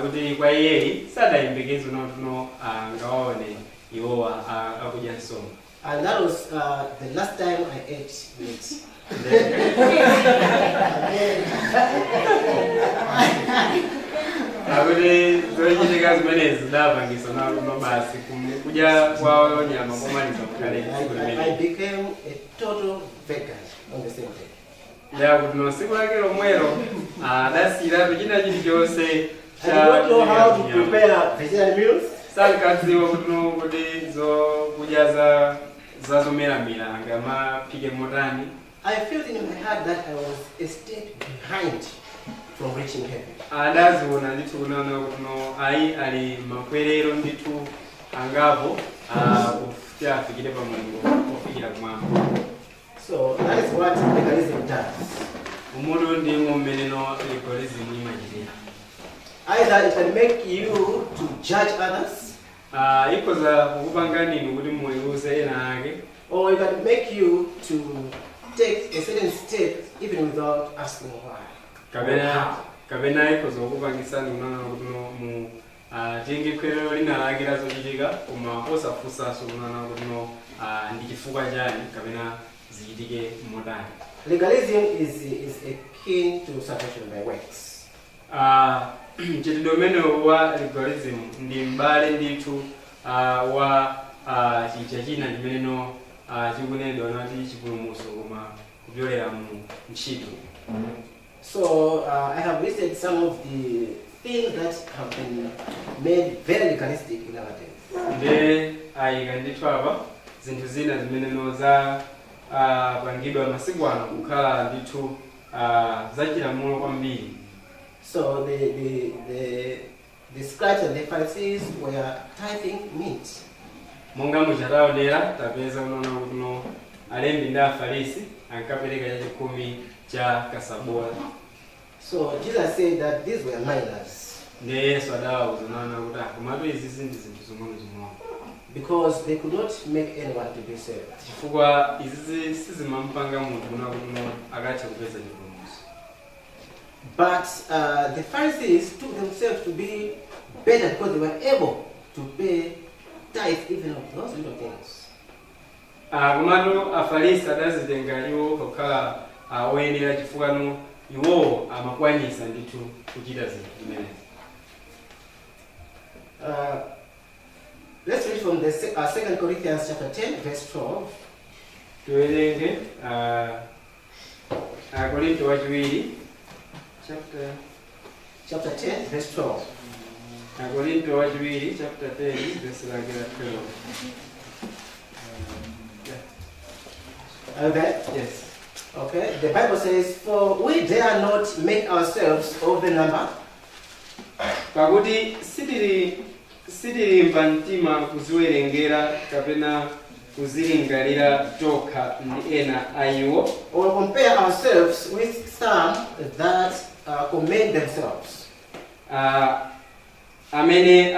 kuti kwa iyeyi sadayembekeze no ngaone iwowa akudya nsomba. And that was the last time I ate meat. Akuti zochitika zimenezi zidapangisa no basi kudya kwawo nyama komaliza mkale tsiku limene. I became a total vegan on the same day. Kuti no siku lake lomwelo adasiyiratu china chilichonse I don't know how to prepare vegetarian meals. sankadziwa kuti zokudya zazomeramira angamaphike motani. I felt in my heart that I was a step behind from reaching heaven. Adaziona ndithu kunaona kuti ayi ali makwerero ndithu angapo kuti afikire pa mulingo ofikira kumwamba. So that is what legalism does. Umudu ndimo mmene legalism imachitira. Either it can make you to judge others, ikoza kukupanga ninu kuti muweruze ena ake, or it can make you to take a certain step even without asking why. Kapena ikoza kukupangisa nunana kuti mu tenge kwerero lina lake lazochitika koma osafunsanso kunana kuti ndi chifukwa chani kapena zichitike motani. Legalism is akin to salvation by works. Mchitidwe umene wa legalism ndi mbale ndithu wa chicha china chimene chikunenedwa nati chipulumutso koma kupyolera mu ntchito. So I have listed some of the things that have been made very legalistic in our days. Nde ayika ndithu apa zinthu zina zimene za pangidwa masiku ano kukhala ndithu zachilamulo kwambiri. So the scribes and the Pharisees were tithing meat. Monga muchataonera tapeza unaona kuti alembi ndi afarisi ankapereka chachikumi cha kasabola. So Jesus said that these were minors. Ndi Yesu adawauza unaona kuti komatu izi ndi zinthu zing'ono. Because they could not make anyone to be saved. Chifukwa izi sizimampanga munthu kuti akathe kupeza chipulumutso. But the Pharisees took themselves to be better because they were able to pay tithe even of those little things. Komatu afarisi adazitenga iwo kukhala oyenera chifukwa iwo amakwanisa ndithu kuchita zinthu zimenezi. Let's read from the 2 Corinthians chapter 10, verse 12. Tuwerenge Korinto wachiwiri Chapter 10, verse 12. Korinto wachiwiri chapter 10 verse lake la 12. Okay? Yes. Okay. The Bible says, "For we dare not make ourselves of the number, Pakuti sitilimba mtima kuziwerengera kapena kuzilingalira tokha ndi ena ayiwo, or compare ourselves with some that commend themselves. Amene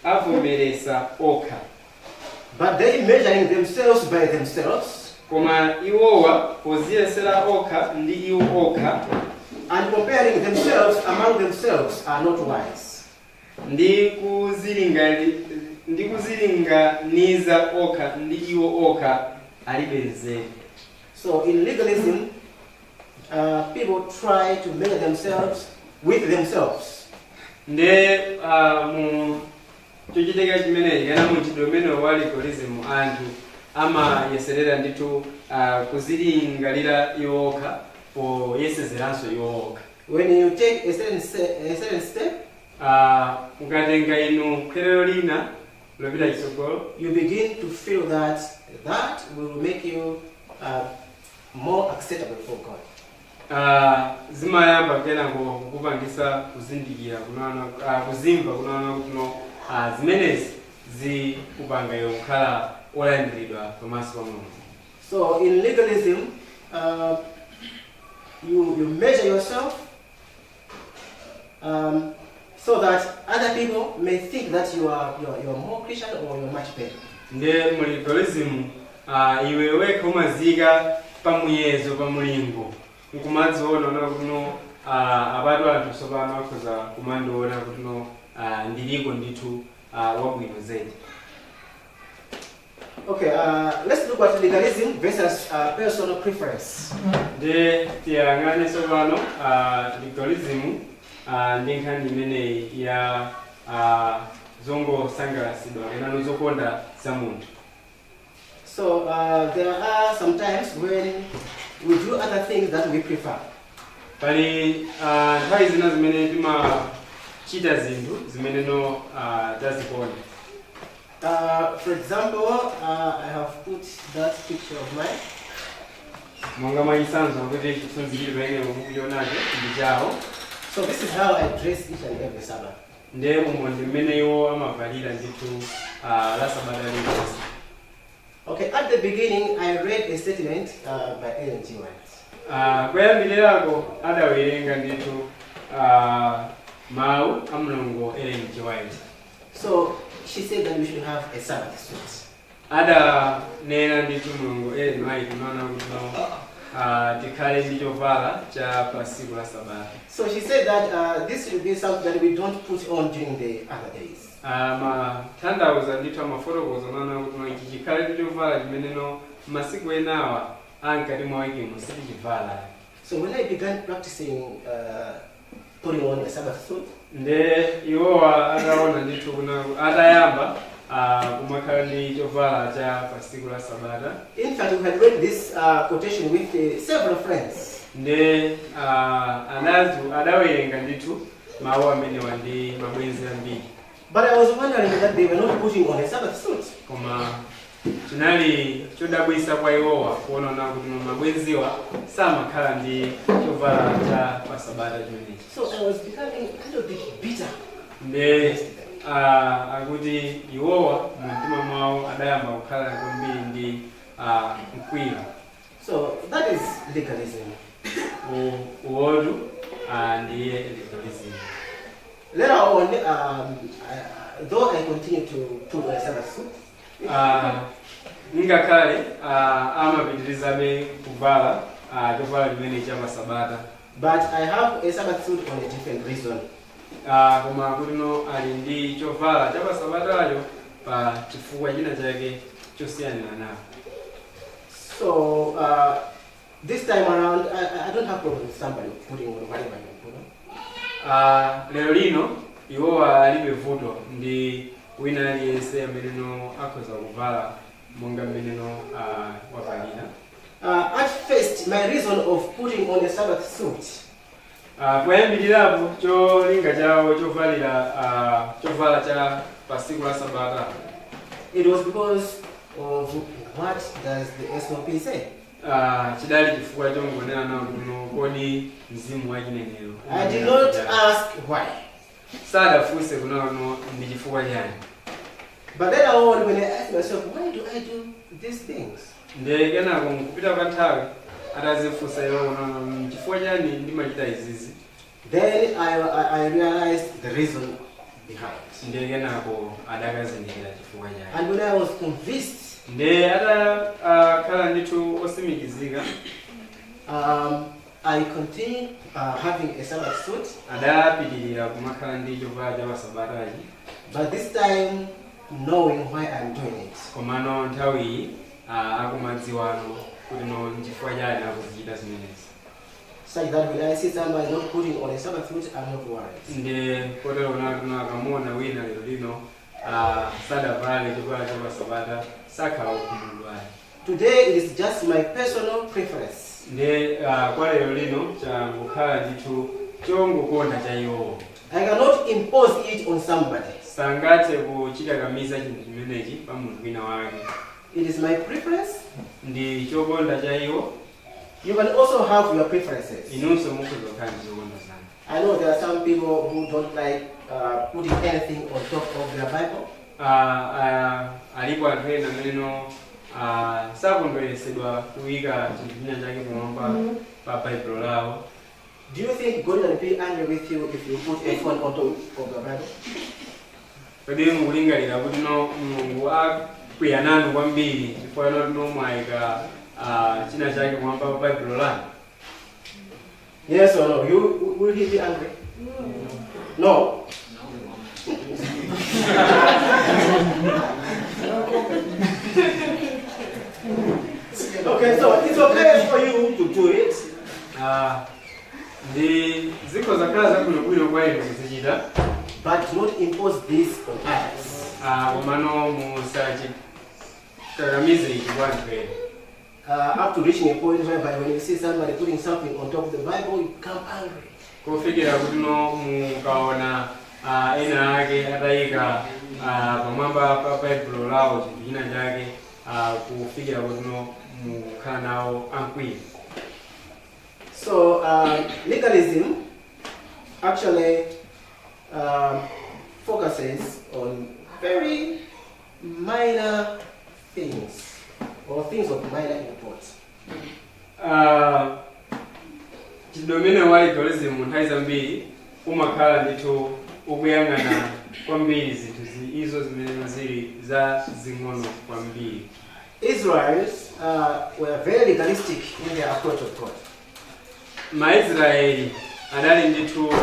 avomeresa okha. But they measuring themselves by themselves, Koma iwowa poziyesera okha ndi iwo okha, and comparing themselves among themselves are not wise." ndi kuzilinganiza okha ndi iwo okha alibe nzeru. So in legalism, people try to measure themselves with themselves. Nde mu chochitika chimenechi kana muchitidwe umene wa legalism anthu amayeserera ndithu kuzilingalira iwo okha poyesezeranso iwo okha. When you take a certain step, ukatenga inu kwerero lina lopita chitsogolo, you begin to feel that will make you more acceptable for God. Zimayamba kenako kukupangisa kuzindikira kunaona kuzimva kunaona kuti zimenezi zikupanga iwe kukhala olandiridwa pamaso pa Mulungu. So in legalism, you measure yourself so that other people may think that you are more Christian or you're much better. Nde mu legalism iwe wekha umazika pamuyezo pamulingo nkumadziona kuti abatu anthu tsopano akhoza kumandiona kuti no ndiliko ndithu wabwino zedi. Okay, let's look at legalism versus personal preference. Nde tiyang'ane tsopano legalism ndi nkhani imene ya zongosangalasidwa kapena zokonda za munthu. So there are some times when we do other things that we prefer. Pali nthawi zina zimene timachita zinthu zimene no tazikonda. For example, I have put that picture of mine. Monga mwachisanzo kuti chifunzikiro pamene mukuchionacho ndi chawo. So this is how I dress each and every Sabbath. Ndiye momwe mmene iwo amavalira ndithu la Sabata lililonse. Okay, at the beginning I read a statement by Ellen G. White. Kuyambirako adawerenga ndithu mawu a mlongo Ellen G. White. So she said that we should have a Sabbath suit. Adanena ndithu mlongo Ellen White maana kuti tikhale ndi chovala cha pasiku la Sabata. So she said that this should be something that we don't put on during the other days. Mathandauza ndithu amafotokoza maana kuti ichi chikhale ndi chovala chimeneno masiku enawa ankati mwa wikimo sitichivala. So when I began practicing putting on a Sabbath suit, nde iwowa ataona ndithu kuna atayamba kumakhala ndi chovala cha pasiku la Sabata. In fact, we had read this quotation with several friends. Nde adawerenga ndithu mawu amenewa ndi mabwenzi ambiri. But I was wondering that they were not putting on a Sabbath suit. Koma chinali chodabwisa kwa iwowa kuona kuti mabwenziwa samakhala ndi chovala cha pa Sabata chimenechi. So I was becoming a little bit bitter. Nde akuti iwowa mumtima mwawo adayamba kukhala kwambiri ndi mkwiyo. So that is legalism. Uwodu ndiye legalism. Later on, though I continue to put on a Sabbath suit, ngakhale amapitirizabe kuvala chovala limene cha pa Sabata. but I have a Sabbath suit on a different reason. Koma kuti no ali ndi chovala cha pa Sabatayo pa chifukwa china chake chosiyanira nawo. So this time around, I don't have problem with somebody putting on whatever you put on. Lero lino iwowa alibe vuto ndi wina aliyense ameneno akhoza kuvala monga ameneno wavalira. At first, my reason of putting on a Sabbath suit kuyambirirapo cholinga chawo chovalira chovala cha pasiku la Sabata. it was because of what does the SOP say. Chidali chifukwa chongonera nawo kuno kodi mzimu wa chinenero. I did not ask why. Sadafunse kuno ndi chifukwa chani. But later on, when I asked myself, why do I do these things? Nde kenako kupita kwa nthawi atazifunsa iwo kuno chifukwa chani ndimachita izizi. Then I realized the reason behind. Nde kenako adakazindikira chifukwa chani. And when I was convinced, nde atakhala ndithu osimikizika, I continued having a Sabbath suit. adapitirira kumakhala ndi chovala cha pa Sabatachi. But this time, knowing why I'm doing it. Komano nthawi iyi akumadziwano kuti no chifukwa chani akuzichita zimenezi. Such that when I see somebody not putting on a Sabbath suit, I'm not worried. Nde kotero kuna akamona wina lero lino sadavale chovala cha pa Sabata sakhala kukhumudwa. Today, it is just my personal preference. Nde kwa lero lino changokhala ndithu chongokonda cha iwo. I cannot impose it on somebody. Sangathe kuchikakamiza chinthu chimenechi pa munthu wina wake. It is my preference. Ndi chokonda cha iwo. You can also have your preferences. Inunso mukhoza kukhala ndi chokonda zanu. I know there are some people who don't like putting anything on top of their Bible. Alipo anthu ena amene sakondweresedwa kuyika chinthu china chake pamwamba pa Bible lawo. Do you think God will be angry with you if you put a phone on top of your Bible? Kodi mukulingalira kuti no Mulungu akwiya nanu kwambiri chifukwa no mwayika china chake pamwamba pa Bible lanu? Yes or no? Will he be angry? No. Okay, so it's okay for you to do it. Ziko zakala zakuno kuno kwa hivyo kuzichita. But do not impose this on others. Umano musaji kagamize ikiwantu. Up to reaching a point whereby when you see somebody putting something on top of the Bible, you become angry. Kufigira kuno mukaona ena ake atayika pamwamba pa Bible lao china chake kufigira kuno mukanao ankwi. So legalism actually focuses on very minor things or things of minor import. Chidomene wa legalism muntaiza mbili umakhala ndito ukuyangana kwambiri zinthu izo zimene zili za zing'ono kwambiri. Israelites were very legalistic in their approach of God. Maisraeli adali ndithu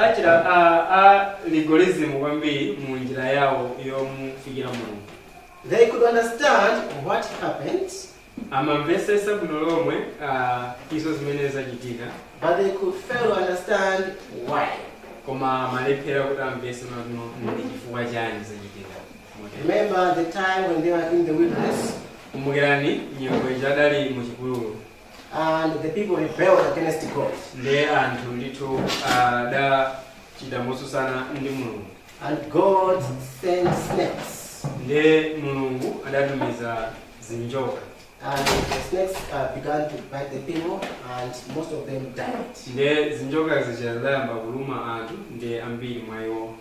achira legalism kwambiri mu njira yawo yomufikira Mulungu. They could understand what happened, amamvesesa kuno lomwe izo zimene zachitika, but they could fail to understand why. Koma malephera kuti amvese makuno ndi chifukwa chani zachitika. Remember the time when they were in the wilderness? Kumbukirani nyengo ijadali mu chipululu. And the people rebelled against God. Nde anthu ndithu da chidamuso sana ndi Mulungu. And God sent snakes. Nde Mulungu adatumiza zinjoka. And the snakes began to bite the people, and most of them died. Nde zinjoka zichadayamba kuluma anthu, nde ambiri mwa iwo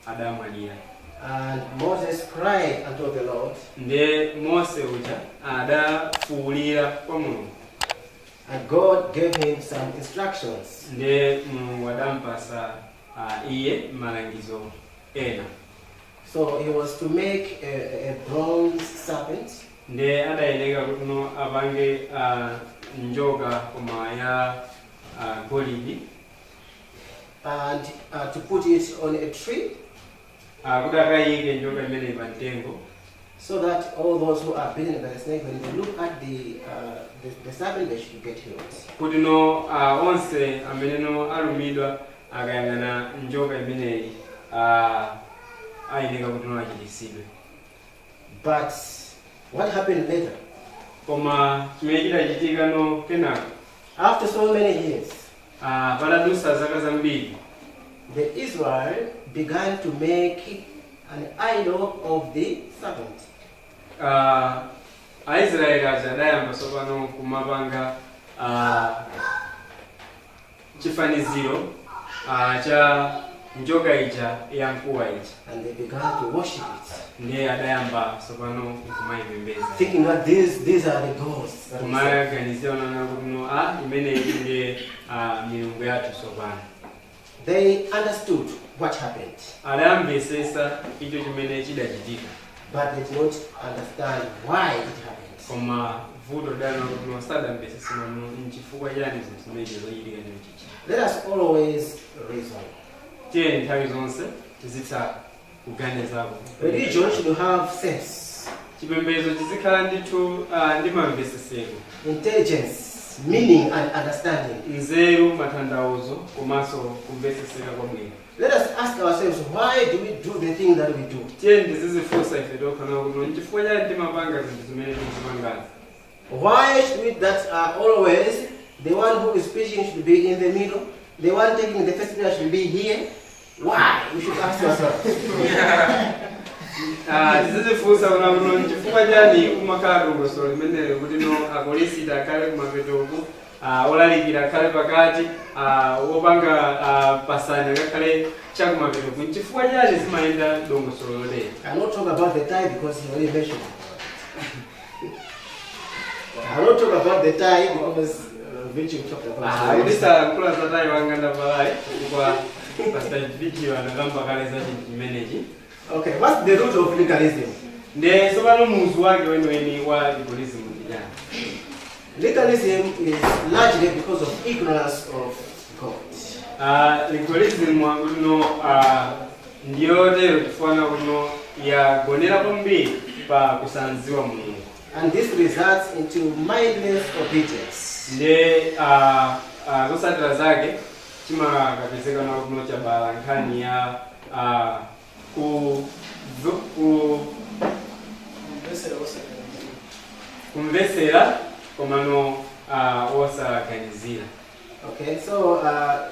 adamwalira. And Moses cried unto the Lord. Nde Mose uja adafuwulira kwa Mulungu. And God gave him some instructions. Nde Mulungu adampasa iye malangizo ena. So he was to make a bronze serpent. Nde adayeneka kuti no apange njoka koma ya golidi. And to put it on a tree. Kuti akayike njoka imene pa mtengo. So that all those who are bitten by the snake, when they look at the serpent, they should get healed. Kuti no onse amene no alumidwa akayangana njoka imeneyi ayeneka kuti no achiritsidwe. But what happened later? Koma chimene chidachitika no kenako. After so many years, padadusa zaka zambiri, the Israel began to make an idol of the serpent. Aisraeli adayamba sopano kumapanga chifaniziro cha njoka ija yamkuwa ija. And they began to worship it. Ndiye adayamba sopano kumayipembeza. Thinking that these are the ghosts. Kumaganizira nana kuti no imene ndiye milungu yathu sopano. They understood what happened. Adayambesesa icho chimene chidachitika. But they did not understand why it happened. Koma vuto dano kuti no sadambesesa no nchifukwa chani zinthu zimene zochitika ndichichi. Let us always reason. Tiye nthawi zonse tizitsa kuganizako. Religion should have sense, chipembedzo chizikhala ndithu ndi mamvesesero, intelligence, meaning and understanding. Nzeru, matanthauzo komanso kumvesesera kwabwino. Let us ask ourselves, why do we do the thing that we do? Tiye ndizizifunsa ife tokhala kuti nchifukwa chani timapanga zinthu zimene tizipangazi. Why should we that always the one who is preaching should be in the middle, the one taking the first prayer should be here? Why? We should ask ourselves. Tizizifunsa kuti nchifukwa chani kumakhala dongosolo limenelo kuti no akolisita akhale kumapetoku, olalikira akhale pakati, wopanga pasanya ngakhale chakumapetoku. Nchifukwa chani zimayenda dongosolo lodera. I will not talk about the tie because he already mentioned it. I will not talk about the tie because Vinci talked about it. Kulisa kula zatai wanganda palai kwa Pastor Vinci wanagamba kale za chimeneji. Okay, what's the root of legalism? Nde sopano muzu wake wenweni wa legalism ndijani. Legalism is largely because of ignorance of God. Legalism wanguno ndiyote kufana kuno ya gonera kwambiri pa kusanziwa Mulungu. And this results into mindless obedience. Nde zosatira zake chimakapezeka na kuno cha balankhani ya kumvesera komano osaganizira. Okay, so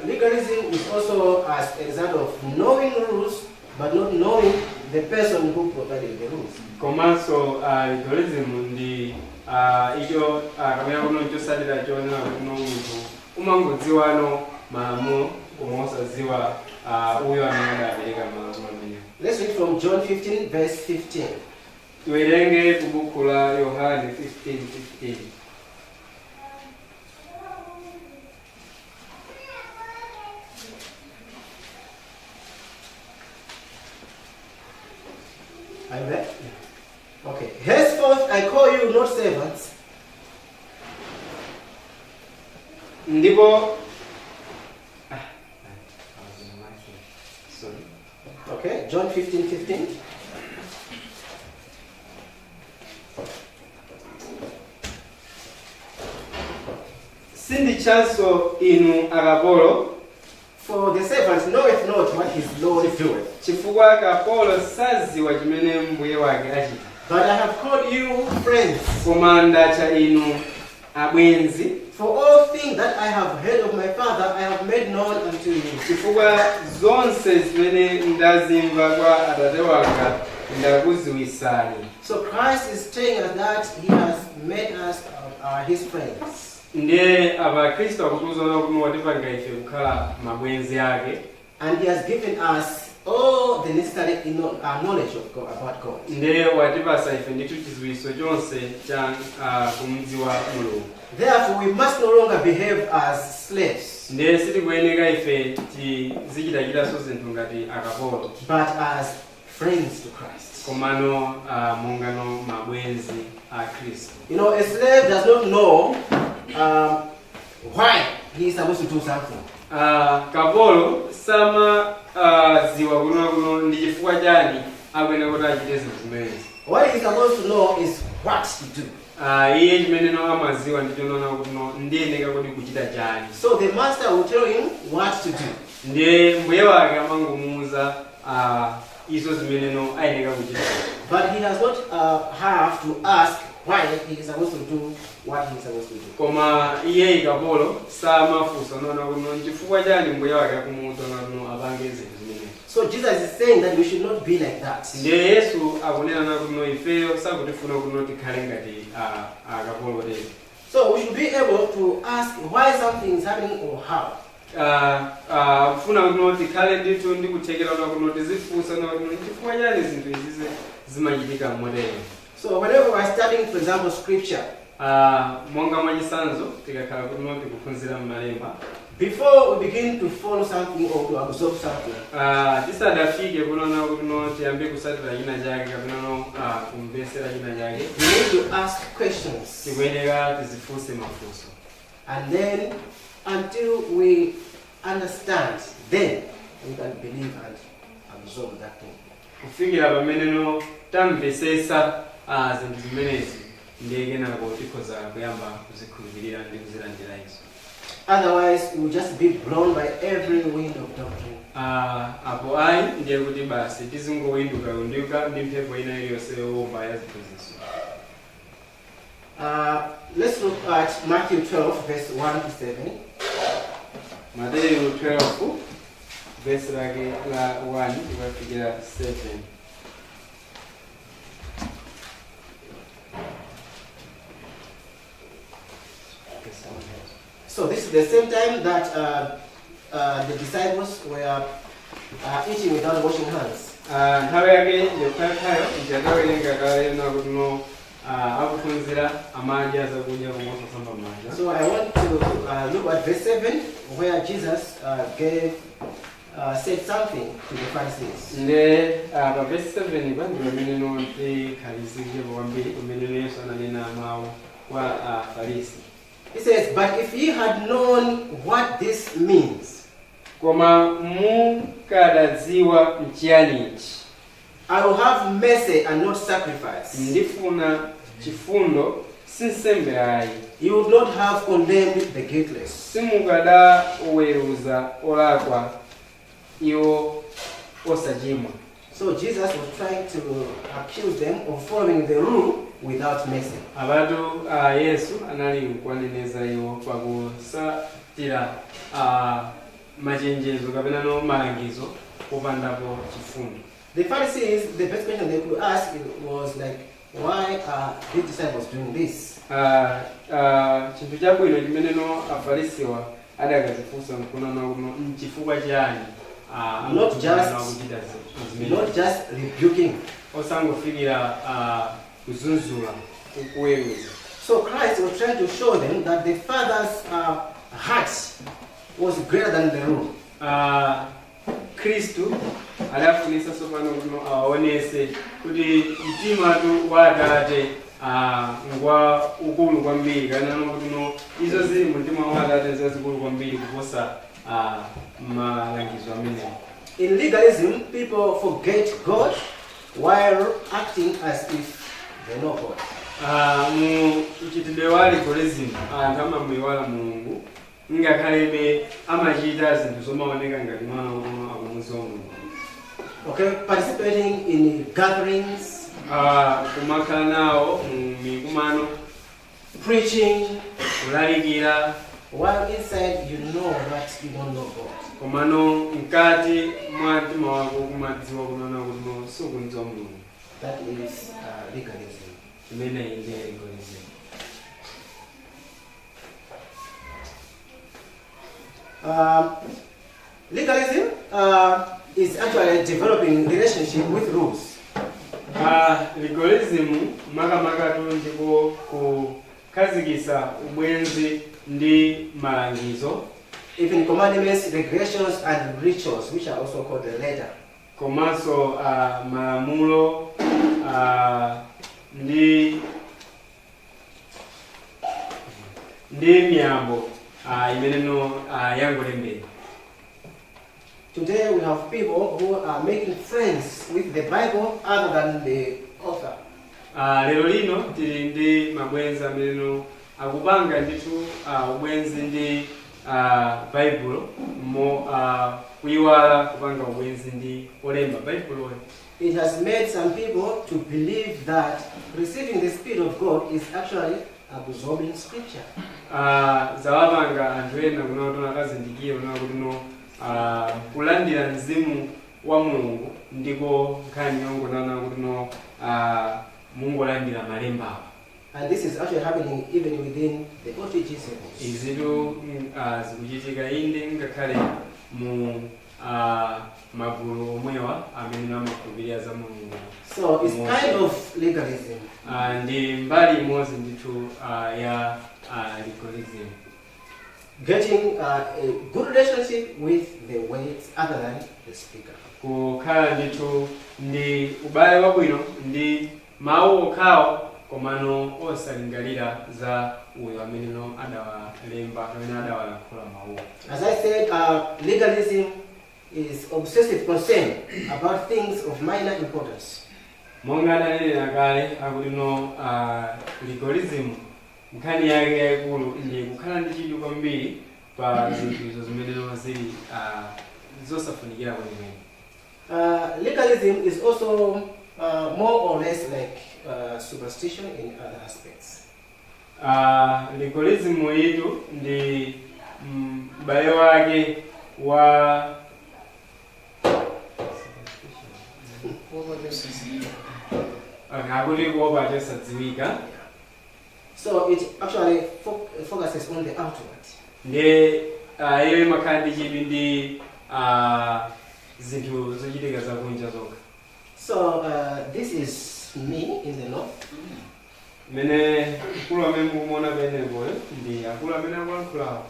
legalism is also as a result of knowing rules but not knowing the person who provided the rules. Komanso legalism ndi icho kamera kuno chosatira chona kuno munthu umangodziwa no malamulo koma osadziwa uyo amene apereka malamulo amene. Let's read from John 15 verse 15. Tuwerenge kubuku la Yohane 15:15. Are you there? Okay. Henceforth I call you not servants. Ndipo Okay, John 15:15. Sindichanso inu akapolo, For the servant knoweth not what his Lord doeth. chifukwa kapolo sadziwa chimene mbuye wake achita. But I have called you friends. Koma ndatcha inu abwenzi, For all things that I have heard of my Father, I have made known unto you. chifukwa zonse zimene ndazimva kwa Atate wanga ndakuziwisani. So Christ is telling us that he has made us his friends. Ndiye Abakristo akutuzana kuti watipanga ife kukhala mabwenzi ake. And he has given us all the necessary knowledge of God, about God. Ndiye watipasa ife ndithu chidziwitso chonse cha kumudziwa Mulungu. Therefore, we must no longer behave as slaves, Ndiye sitikuyeneka ife tizichitachitanso zinthu ngati akapolo, but as friends to Christ. komano mongano mabwenzi a Khristu. You know, a slave does not know why he is supposed to do something. Kapolo samadziwa kuno ndi chifukwa chani akuyenera kuti achite zinthu zimenezi. What he is supposed to know is what to do. Iye chimene amadziwa ndicho nona kuti ndiyeneka kuti kuchita chani. So the master will tell him what to do. Ndiye mbuye wake amangomuwuza izo zimene ayeneka kuchita. But he does not have to ask why he is supposed to do what he is supposed to do. Koma iye kapolo samafunsa nona kuti chifukwa chani mbuye wake akumuwuza nona apange zinthu zimenezi. So Jesus is saying that we should not be like that. Ndiye Yesu akunena kuti ifeyo sakutifuna kuti tikhale ngati akapolo tete. So we should be able to ask why something is happening or how. Kufuna kuti tikhale ndithu ndi kuthekera kuti tizifunsa kuti chifukwa chani zinthu izi zimachitika modelo. So whenever we are studying, for example, scripture, monga mwachisanzo tikakhala kuti tikuphunzira m'malemba, before we begin to follow something or to absorb something, tisadafike kunona kuti tiyambe kusatira china chake kapena kumvesera china chake, we need to ask questions. tikuyenera tizifunse mafunso. And then, until we understand, then we can believe and absorb that thing. Kufikira pamene tamvesesa zinthu zimenezi ndiye kenako tikhoza kuyamba kuzikhulupirira ndi kuzilandira izo. Otherwise, we will just be blown by every wind of doctrine. Apo ayi ndiye kuti basi tizingowinduka ndi mphepo ina iliyonse yowomba ya ziphunzitso. Let's look at Matthew 12, verse 1 to 7. Mateyu 12, verse lake la 1 kufikira 7. So this is the same time that the disciples were eating without washing hands. Nthawi yake yokhayo ndichakawerenga kale nakuti akuphunzira amadya zakudya komosasamba m'manja. So I want to look at verse 7 where Jesus said something to the Pharisees. Nde pa verse 7 pa ndi pamene tikhalizike kwambiri pamene Yesu ananena mawu kwa Afarisi. He says, but if ye had known what this means, koma mukadadziwa nchiyani ichi, I will have mercy and not sacrifice, ndifuna chifundo si nsembe ayi, you would not have condemned the guiltless. simukadaweruza olakwa iwo osachimwa. So Jesus was trying to accuse them of following the rule without mercy. Abatu Yesu anali kwaneneza iwo pakusatira machenjezo kapena no malangizo kupandapo chifundo. The Pharisees, the best question they could ask was like, why are these disciples doing this? Chinthu chabwino chimene no afarisiwa adakazifunsa nkunana kuno nchifukwa chani Not just rebuking. osangofikira kuzunzula kuweruza. So Christ was trying to show them that the Father's heart was greater than the rule. Kristu adafunisa sopano kuno aonese kuti mtima tu wa Atate ngwa ukulu kwambiri kana kuti no izo zili mu mtima wa Atate zazikulu kwambiri kuposa malangizo amene. In legalism, people forget God while acting as if they know God. Mu chitidwe wa legalism anthu amamwiwala Mulungu ngakhalebe amachita zinthu zomaoneka ngati mwana uno akumuziwa Mulungu. Okay, participating in gatherings, kumakhala nawo mikumano, preaching, kulalikira, while inside you know that you don't know God. komano mkati mwa mtima wako kumadziwa kunona kuti no sukumudziwa Mulungu. That is legalism. Imene inde legalism. Legalism is actually developing relationship with rules. Legalism makamaka tu ndiko kukhazikitsa ubwenzi ndi malangizo, Even commandments, regulations, and rituals, which are also called the letter. komanso malamulo ndi miyambo imene no yangolembedwa. Today we have people who are making friends with the Bible other than the author. Lero lino tili ndi mabwenzi amene no akupanga ndithu ubwenzi ndi Bible mo kuiwala kupanga ubwenzi ndi olemba Bible. It has made some people to believe that receiving the Spirit of God is actually absorbing Scripture. Zawapanga anthu ena kunaotona akazindikira kunawo kuti no kulandira mzimu wa Mulungu ndiko nkhani yongonana kuti no mungolandira malembawa. And this is actually happening even within the OTG circles. Izitu zikuchitika inde ngakhale mu magulu omwewa amene amakhulupirira za Mulungu. So it's kind of legalism. Ndi mbali imodzi ndithu ya legalism. Getting a good relationship with the words other than the speaker. Kukhala ndithu ndi ubale wabwino ndi mawu okhawo komano osalingalira za uyo amene no adawalemba amene adawalankhula mawu. As I said, legalism is obsessive concern about things of minor importance. Monga adanenera kale akuti no legalism nkhani yake yayikulu ndi kukhala ndi chidwi kwambiri pa zinthu izo zimene no zili zosafunikira kwenikweni. Legalism is also more or less like superstition in other aspects. Legalism yitu ndi m'bale wake wa akuti kuopa chosadziwika. So it actually focuses on the outward. Ndiye iyo imakhala ndi chidwi ndi zinthu zochitika zakunja zokha. So this is me in the north. Mene akulu amene mukuona penepoyo ndi akulu amene akulankhulawo.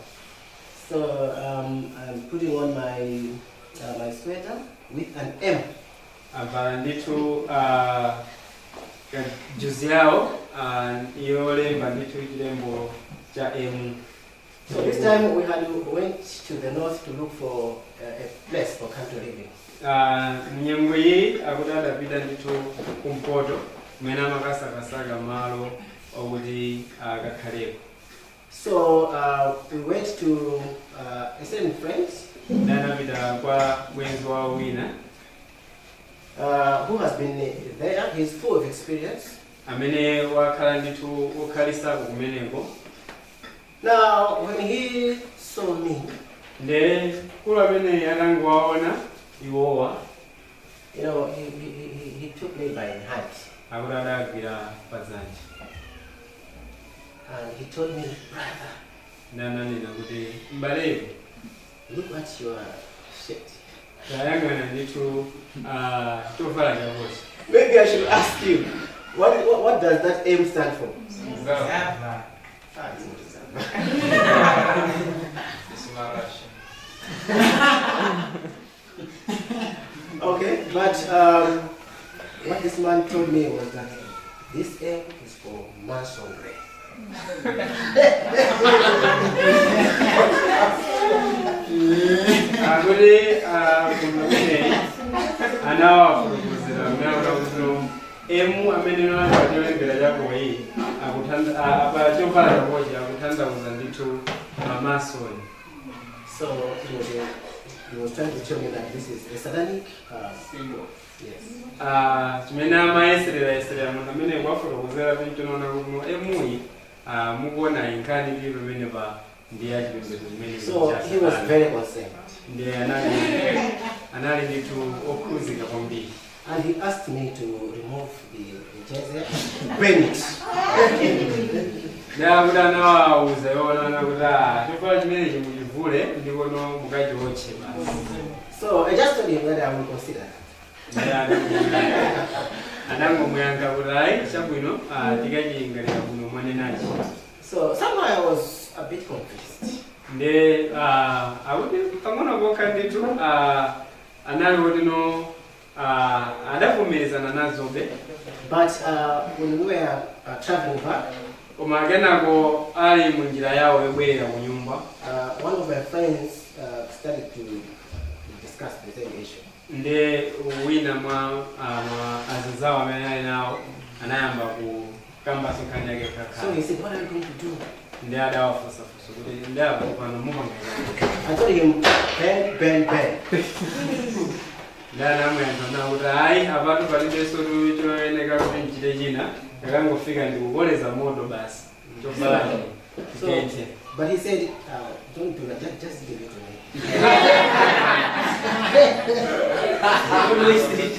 So I'm putting on my sweater with an M. Avala ndithu kajuzi yawo yolemba ndithu chilembo cha emu. So this time we went to the north to look for a place for country living. Mnyengo yi akudada pita ndithu kumpoto kumene amakasakasaga malo okuti akakhaleko. So we went to a certain friend Danapita kwa bwenzi wawo wina who has been there. He's full of experience. amene wakhala ndithu okhalisako kumeneko. Now when he saw me, Nde kulu amene atangowaona iwowa you know, he took me by the hand akuti adagwira padzanja and he told me, brother, ndananena kuti mbalepo look at your shirt. tayang'ana ndithu chovala chakochi. Maybe I should ask you, what does that M stand for? Mzava. Ah, it's not Mzava. It's not Russian. Okay, but what this man told me was that this M is for masonry. Akuti kumene anawafulumuzira mnaona kuti emu amene nolembera chakoyi apa chovala chakochi akutanthauza ndithu amasoni. So he was trying to tell me that this is a satanic symbol. Yes. Chimene amayeserera munthu amene wafulumuzira pinchonaona kuno emuyi mukuona inkani ndi pamene pa ndiye achipembedzo chimene. So he was very concerned. Ndiye anali ndithu okhuzika kwambiri. And he asked me to remove the jersey, burn it. Ndakuti anawauza yonana kuti chovala chimene chimujivule ndikono mukachiotche basi. So I just told him that I will consider that. Anangomuyankha kuti ayi chabwino tikachingalira kuno mwanenachi. So somehow I was a bit confused. Nde akuti pang'ono pokha ndithu anali wotino adavomerezana nazobe. But when we were traveling back, koma kenako ali munjira yawo yobwerera ku nyumba, one of my friends started to discuss the same issue. Nde wina mwa azinzawo amene ali nawo anayamba kukamba nkhani yake So kakhala. he said, what are you going to do? Nde adawafunsafunsa kuti nde apo pano mupangaiza. I told him, bang. Nde anamuyankha nawo kuti ayi apatu palibenso choyenera kuti nchite china, ndakangofika ndikukoleza moto basi chovala chitenthe. But he said, don't do that, just give it to me. Don't waste it.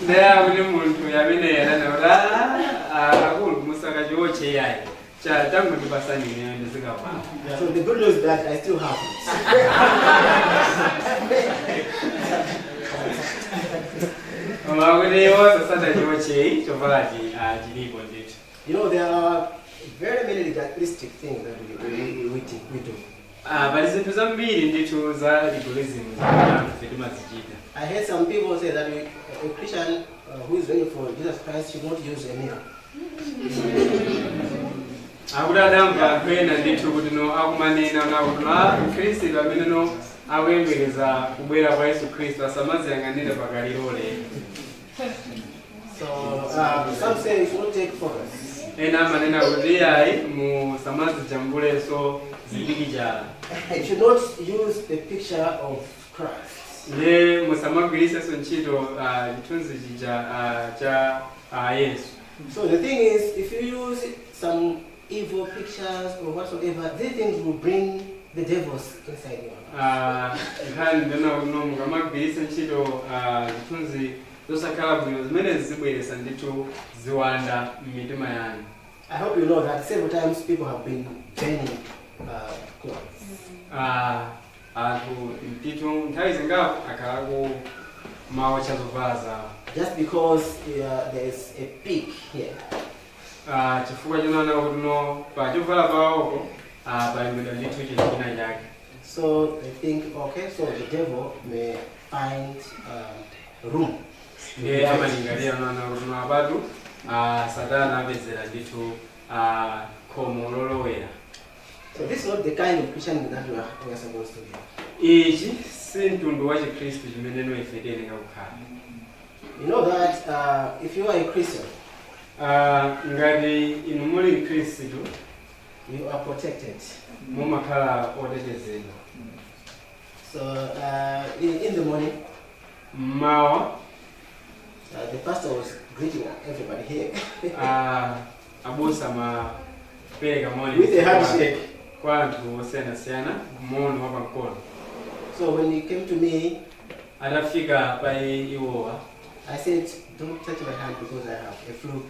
Nde akuti munthu amene ananena kuti akulu musakachiotche yayi changu ndipasani ine ndizikavala. So the good news is that I still have it. You know, there are very many legalistic things that we do. I heard some people say that a Christian who is waiting for Jesus Christ should not use a mirror. Akudadamva kwena ndithu kuti no akumanena nakuti Khristu amene no akuyembekeza kubwera kwa Yesu Khristu asamaziyang'anire pakalilole. So some say you should not take photos. Ena amanena kuti ayi musamazijambulenso zipikichala. You should not use the picture of Christ. Nde musamagwirisenso ntchito chithunzi chija cha Yesu. So the thing is, if you use some evil pictures or whatsoever, these things will bring the devils inside you. Nkhani ndona kuno mukamagwiritsa ntchito zithunzi zosakhala bwino zimene zibweretsa ndithu ziwanda m'mitima yanu. I hope you know that several times people have been burning clothes. Anthu ndithu nthawi zingapo akhalako maotcha zovala zawo. Just because there is a peak here. Chifukwa chinaona kuti no pa chovala pawoko palembedwa ndithu chinthu china chake. So they think, okay, so the devil may find room. Ndiye amalingalira naona kuti no apatu Satana apezera ndithu khomo lolowera. So this is not the kind of Christian that we are supposed to be. Ichi si mtundu wa Chikristu chimene ife tiyenera kukhala. You know that if you are a Christian, ngati inu muli Mkhristu, you are protected. mumakhala otetezedwa. So in the morning, Mmawa the pastor was greeting everybody here abusa mapereka moni with a handshake. kwa anthu osiyanasiyana moni wa pamkono. So when he came to me, Atafika pa iwowa, I said, don't touch my hand because I have a flu.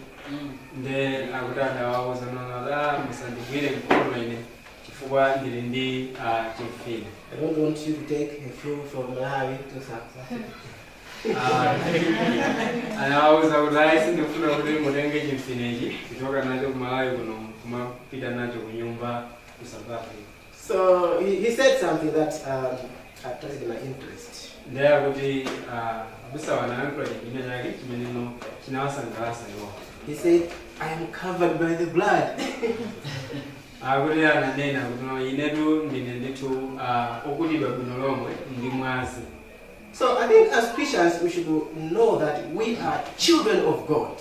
nde akutanda wawuza nono musandigwire mkono ine chifukwa ndili ndi chimfine. I don't want you to take a flu from Malawi to South Africa. Anawawuza kuti ayi ndifuna kuti mutenge chimfinechi kuchoka nacho ku Malawi kuno kumapita nacho ku nyumba ku South Africa. So he said something that attracted my interest. Ndiye kuti abusa wanayankhula chimene chake chimeneno chinawasangalatsa iwo. He said, I am covered by the blood. Akuti ananena kuti inetu ndine ndithu okutidwa bwino lomwe ndi mwazi. So I think as Christians we should know that we are children of God.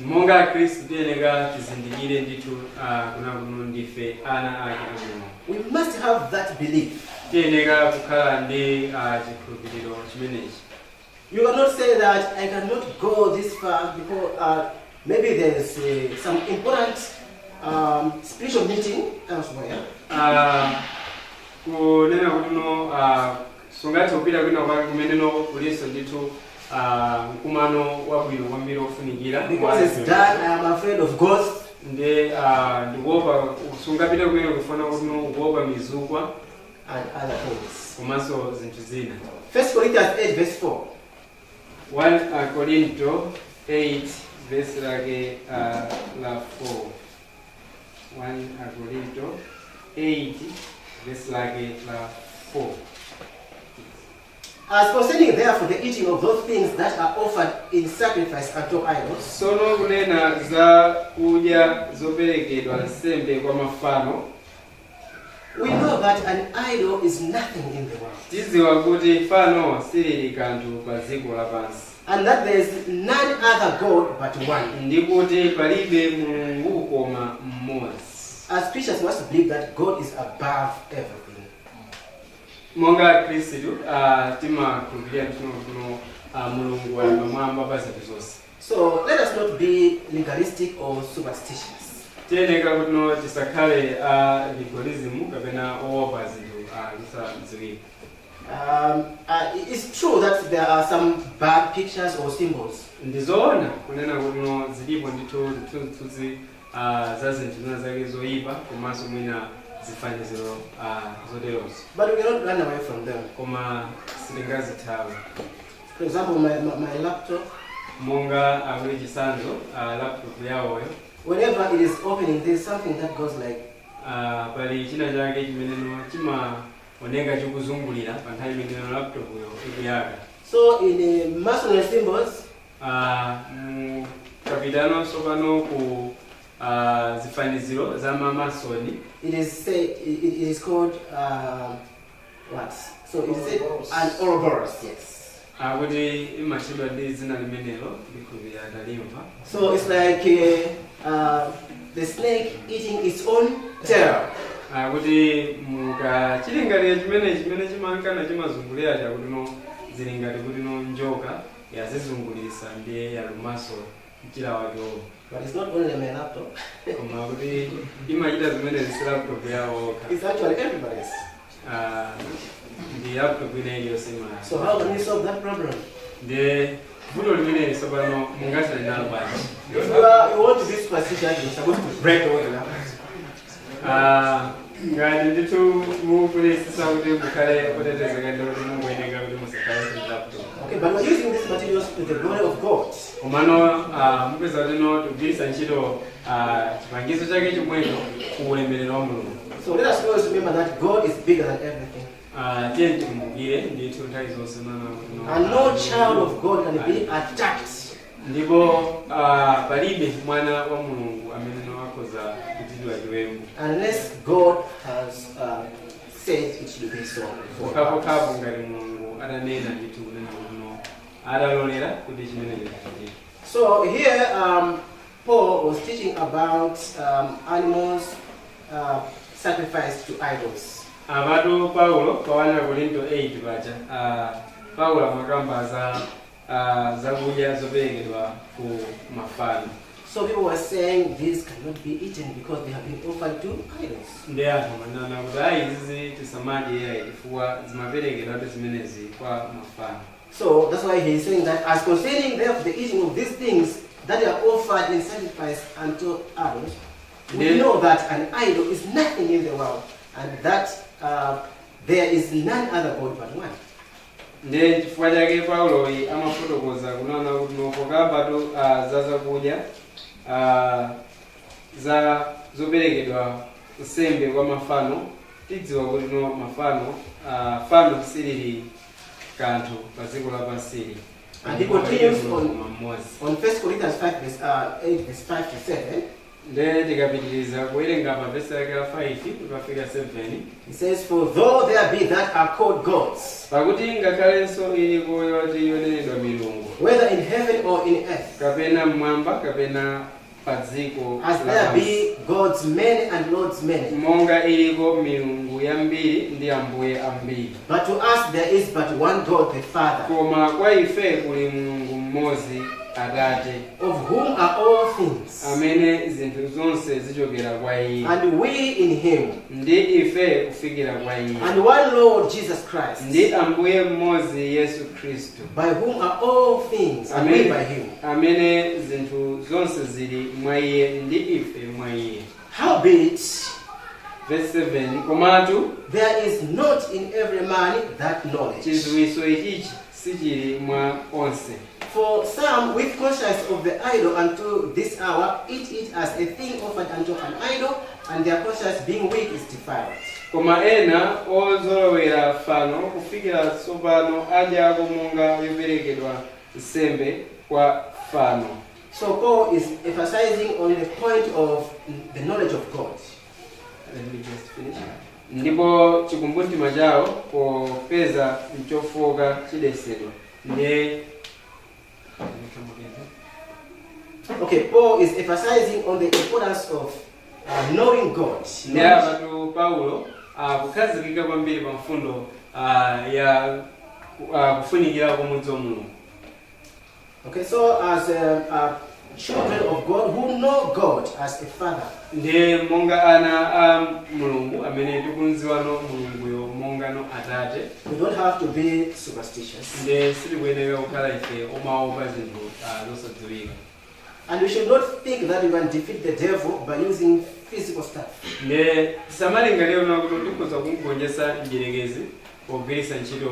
Monga Khristu tiyenera tizindikire ndithu kuno ndife ana ake Mulungu. We must have that belief. Tiyenera kukhala ndi chikhulupiriro chimenechi. You cannot say that I cannot go this far because maybe there is some important spiritual meeting elsewhere. Kunena kuti no sungathe kupita kwina kwake kumeneno kuliso ndithu mkumano wabwino kwambiri ofunikira. Because it's done, I am afraid of ghosts. Nde ndikuopa sungapita kwina kufana kuti no kuopa mizukwa And other things. komanso zinthu zina. 1 Corinthians 8 verse 4. 1 Korinto 8 verse lake la 4. 1 Korinto 8 verse lake la 4. As concerning therefore the eating of those things that are offered in sacrifice unto idols, Sono kunena za kudya zoperekedwa nsembe kwa mafano, we know that an idol is nothing in the world. tiziwa kuti fano silili kanthu pa dziko lapansi. And that there is none other God but one. Ndi kuti palibe Mulungu koma mmodzi. As Christians we must believe that God is above everything. Monga Khristu timakhulupirira kuno Mulungu ali pamwamba pa zinthu zonse. So let us not be legalistic or superstitious. Tiyenera kuti no tisakhale legalism kapena oopa zinthu zisadziwika. It's true that there are some bad pictures or symbols. Ndizoona kunena kuti no zilipo ndithu zithunzi za zinthu zina zake zoyipa komanso mwina zifaniziro zoterozo. But we cannot run away from them. Koma sitingazithawe. For example, my laptop, Monga akuli chisanzo laptop yawoyo. whenever it is opening, there's something that goes like, pali china chake chimeneno chimaoneka chikuzungulira pa nthawi imeneno laptop yo ikuyaka. so in masonry symbols, kapitano sopano ku zifaniziro za mamasoni. it is called what? So it is an Ouroboros, yes. Akuti imachidwa ndi zina limenelo likuvira talimva. So it's like the snake eating its own tail. Akuti mukachilingalira chimene chimankana chimazungulira chakuti no zilingati kuti no njoka yazizungulisa ndiye yalumaso mchira wake wo. But it's not only my laptop. Koma kuti imachita zimene zisi laptop yawo. It's actually everybody's. Ndi laptop ine iliyonse imaya. So how can we solve that problem? Ndiye vuto limene lisopano mungasali nalo bwanji. If you want to be superstitious, you're supposed to break all the laptops. Ngati ndithu mukulisisa kuti mukhale otetezeka ndi kuti mungoyeneka kuti musakhale laptop. Okay, but we're using these materials to the glory of God. Komano mupeza kuti no tugwiritsa ntchito chipangizo chake chomwecho ku ulemerero wa Mulungu. So let us always remember that God is bigger than everything. Tiye tikumbukire ndithu nthawi zonse mana kuti And no child of God can be attacked. ndipo palibe mwana wa Mulungu amene no akhoza kuti chitidwa chiwembu unless God has said it should be so. kapokhapo ngati mulungu atanena ndithu kunena kuno atalolera kuti chimene chichitika. So here Paul was teaching about animals sacrificed to idols. Abatu Paulo pawana Korinto 8 paja Paulo amakamba zakudya zoperekedwa ku mafano. So people were saying these cannot be eaten because they have been offered to idols. Ndi anthu amanena kuti izi tisamadye chifukwa zimaperekedwa zimenezi kwa mafano. So that's why he is saying that as concerning the eating of these things that are offered in sacrifice unto idols, we know that an idol is nothing in the world, and that there is none other God but one. Ndi chifukwa chake Paulo amafotokoza kunena kuti nokokambatu za zakudya za zoperekedwa nsembe kwa mafano tidziwa kuti no mafano fano silili kanthu paziko lapansi. And he continues on 1 Corinthians 5 verse 8 verse 5 to 7. Then tikapitiliza kuwerenga mavesi yake 5 tukafika 7. He says, for though there be that are called gods, pakuti ngakhalenso iliko yoti yonenedwa milungu, whether in heaven or in earth, kapena mmwamba kapena padziko as there be gods many and lords many, monga iliko milungu yambiri ndi ambuye ambiri. but to us there is but one God, the Father, Koma kwa ife kuli mulungu mmodzi Atate, of whom are all things, amene zinthu zonse zichokera kwa iye, and we in him, ndi ife kufikira kwa iye, and one Lord Jesus Christ, ndi ambuye mmodzi Yesu Khristu, by whom are all things, and we by him. amene zinthu zonse zili mwa iye ndi ife mwa iye. Howbeit, Verse 7, komatu there is not in every man that knowledge. chidziwitso ichichi sichili mwa onse. For some, with conscience of the idol unto this hour, eat it as a thing offered unto an idol, and their conscience being weak is defiled. Koma ena ozolowera fano kufikira tsopano adyako monga yoperekedwa nsembe kwa fano. So Paul is emphasizing on the point of the knowledge of God. Let me just finish. Ndipo chikumbumtima chawo popeza mchofoka chidesedwa. Okay, Paul is emphasizing on the importance of knowing God. Ndipo Paulo kukhazikika kwambiri pa mfundo ya kufunikira kumudzi wa Mulungu. Okay, so as children of God who know God as a Father, Ndiye monga ana a Mulungu amene tikunziwano Mulunguyo monga no Atate, we don't have to be superstitious. ndiye sitikuyenera kukhala ife omaopa zinthu zosadziwika. And we should not think that we can defeat the devil by using physical stuff. Ndiye samalingaliro na kuti ndikhoza kumugonjetsa mdierekezi pogwiritsa ntchito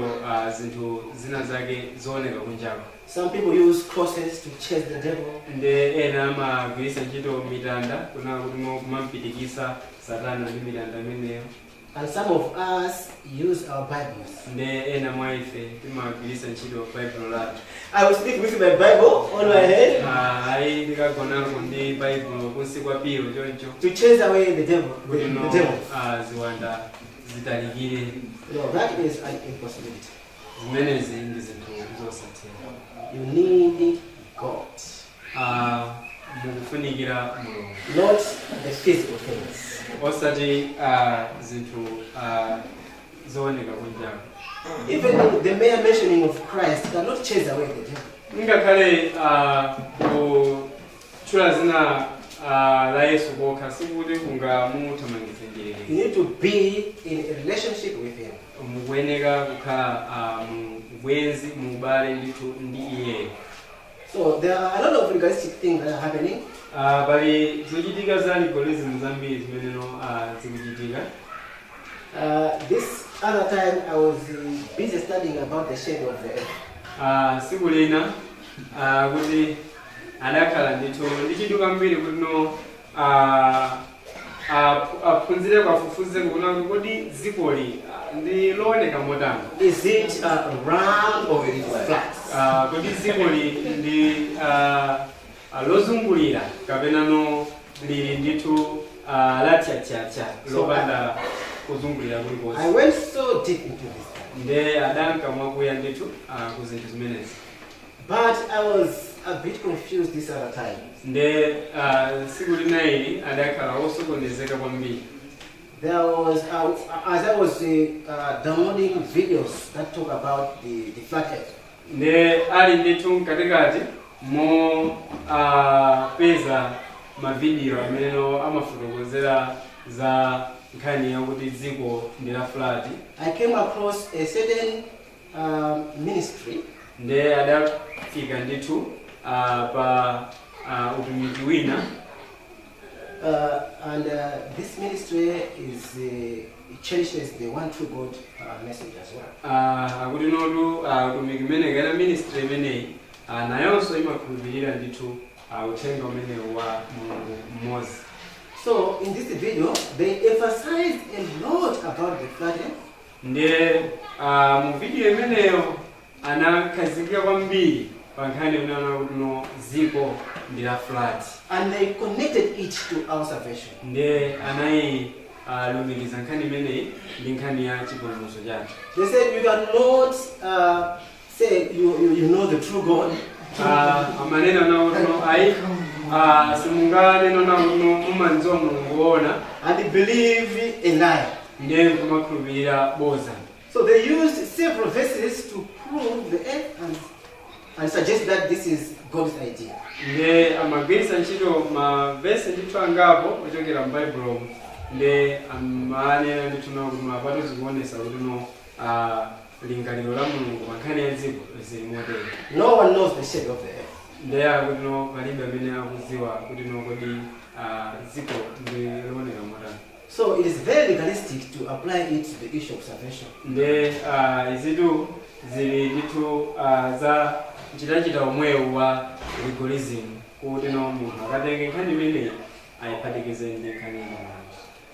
zinthu zina zake zooneka kunjako. Some people use crosses to chase the devil. Ndiye ena amagwiritsa ntchito mitanda kuna kuti kumampitikisa Satana ndi mitanda imeneyo. And some of us use our Bibles. Ndiye ena mwa ife timagwiritsa ntchito Bible lathu. I will speak with my Bible on my head Ayi ndikagonako ndi Bible kunsi kwa pilo choncho. to chase away the devil. Kuti The no devil. ziwanda zitalikire. No, that is an impossibility. Zimenezi ndi zinthu zosatheka. You need God, Mukufunikira Mulungu. not the physical things. Osati zinthu zooneka kunjako. Even the mere mentioning of Christ cannot chase away the devil. Ngakhale kutchula zina la Yesu kokha sikuti kungamuthamangitse You mdierekezi. need to be in a relationship with him. Mukuyenera kukhala mubwenzi mubale ndithu ndi iye. So there are a lot of legalistic things that are happening. Pali zochitika za legalism zambiri zimeneno zikuchitika. This other time I was busy studying about the shade of the earth. Siku lina kuti adakhala ndithu ndichiduka mbiri kuti no aphunzire kwafufuze kuona kuti kodi dzikoli ndi looneka motani. Is it round or is it flat? Kodi dzikoli ndi lozungulira kapena no lili ndithu latyatyatya lopanda kuzungulira kulikonse. I went so deep into this. Nde adankamwa kuya ndithu ku zinthu zimenezi. But I was a bit confused this other time. Nde siku linaili adakhala osokonezeka kwambiri. There was, as I was downloading videos that talk about the flathead. Nde ali ndithu mkatikati mo peza mavidiyo amene amafotokozera za nkhani yakuti dziko ndi la flat. I came across a certain ministry. Nde adafika ndithu pa utumiki wina. And this ministry is cherishes the one true God message as well. Akuti notu utumiki umene kana ministry imeneyi nayonso imakhulupirira ndithu uthenga umene wa Mulungu mmodzi. So in this video they emphasized a lot about the flathead. Nde mu video imeneyo anakhazikika kwambiri pa nkhani unaona kuti no dziko ndi la flat. And they connected it to our salvation. Nde anayi lumikiza nkhani imeneyi ndi nkhani ya chipulumutso chathu. They said you cannot say you know the true God. Amanena na uno ayi simunganena na uno mumanzo Mulungu wona And believe a lie. Nde kumakhulupirira boza. So they used several verses to prove the earth and suggest that this is God's idea. Nde amagwirisa ntchito mavesi ndithu angapo ochokera m'Baibulo. Nde amanena ndithu na kuti mapatu zikuonesa kuti no lingaliro la Mulungu pankhani ya dziko zili motere. No one knows the shape of the earth. Nde akuti no palibe amene akudziwa kuti no kodi dziko ndi loonera motani. So it is very legalistic to apply it to the issue of salvation. Nde izitu zili ndithu za nchitachita omwewu wa legalism kuti no munthu akatenge nkhani imeneyi ayiphatikize ndi nkhani imeneyi.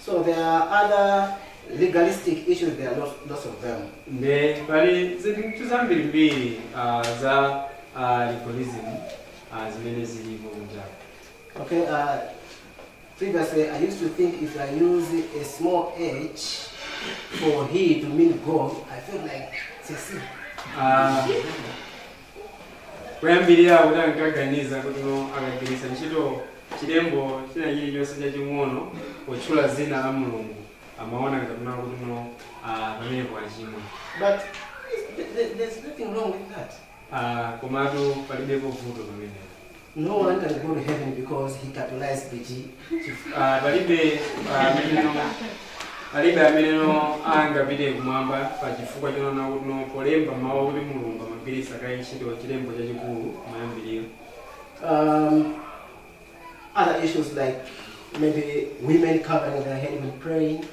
So there are other legalistic issues, there are lots of them. Nde pali zinthu zambirimbiri za legalism zimene zilipo kunjapo. Okay, previously I used to think if I use a small h for he to mean God, I felt like it's a sin. Kuyambirira kuti ankaganiza kuti no akagwiritsa ntchito chilembo china chilichonse chaching'ono potchula dzina la Mulungu amaona ngati kuti no pamenepo achimwa. But there's nothing wrong with that. Komatu palibepo vuto pamenepo. No one can go to heaven because he capitalized the G. Palibe amene no angapite kumwamba pa chifukwa chonona kuti no polemba mawu kuti Mulungu amagwiritsa kayi ntchito chilembo chachikulu mayambiriro. Other issues like maybe women covering their head when praying.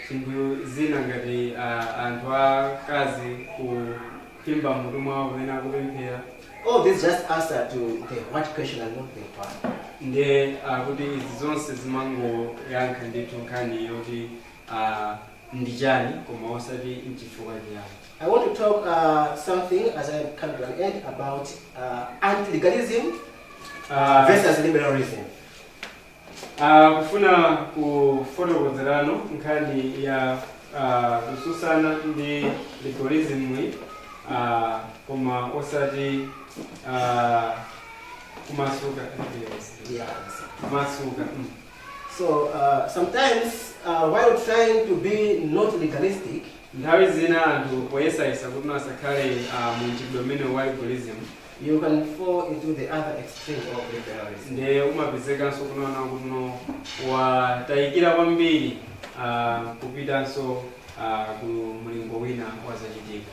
Chinthu zina ngati anthu akazi kuphimba mutu mwawo pamene akupemphera. All this just answer to the what question and not the why. Nde kuti izi zonse zimangoyankha ndithu nkhani yoti ndi chani koma osati nchifukwa chiyani. I want to talk something as I come to an end about anti-legalism versus liberalism. Kufuna kufotokozerano nkhani ya kususana ndi legalism koma osati kumasuka. Yeah. Kumasuka. So sometimes while trying to be not legalistic, nthawi zina anthu poyesayesa kuti asakhale mu mchitidwe umene wa legalism, you can fall into the other extreme of liberalism. Nde umapezekanso kunaona kuti no watayikira kwambiri kupitanso ku mlingo wina wazachitika.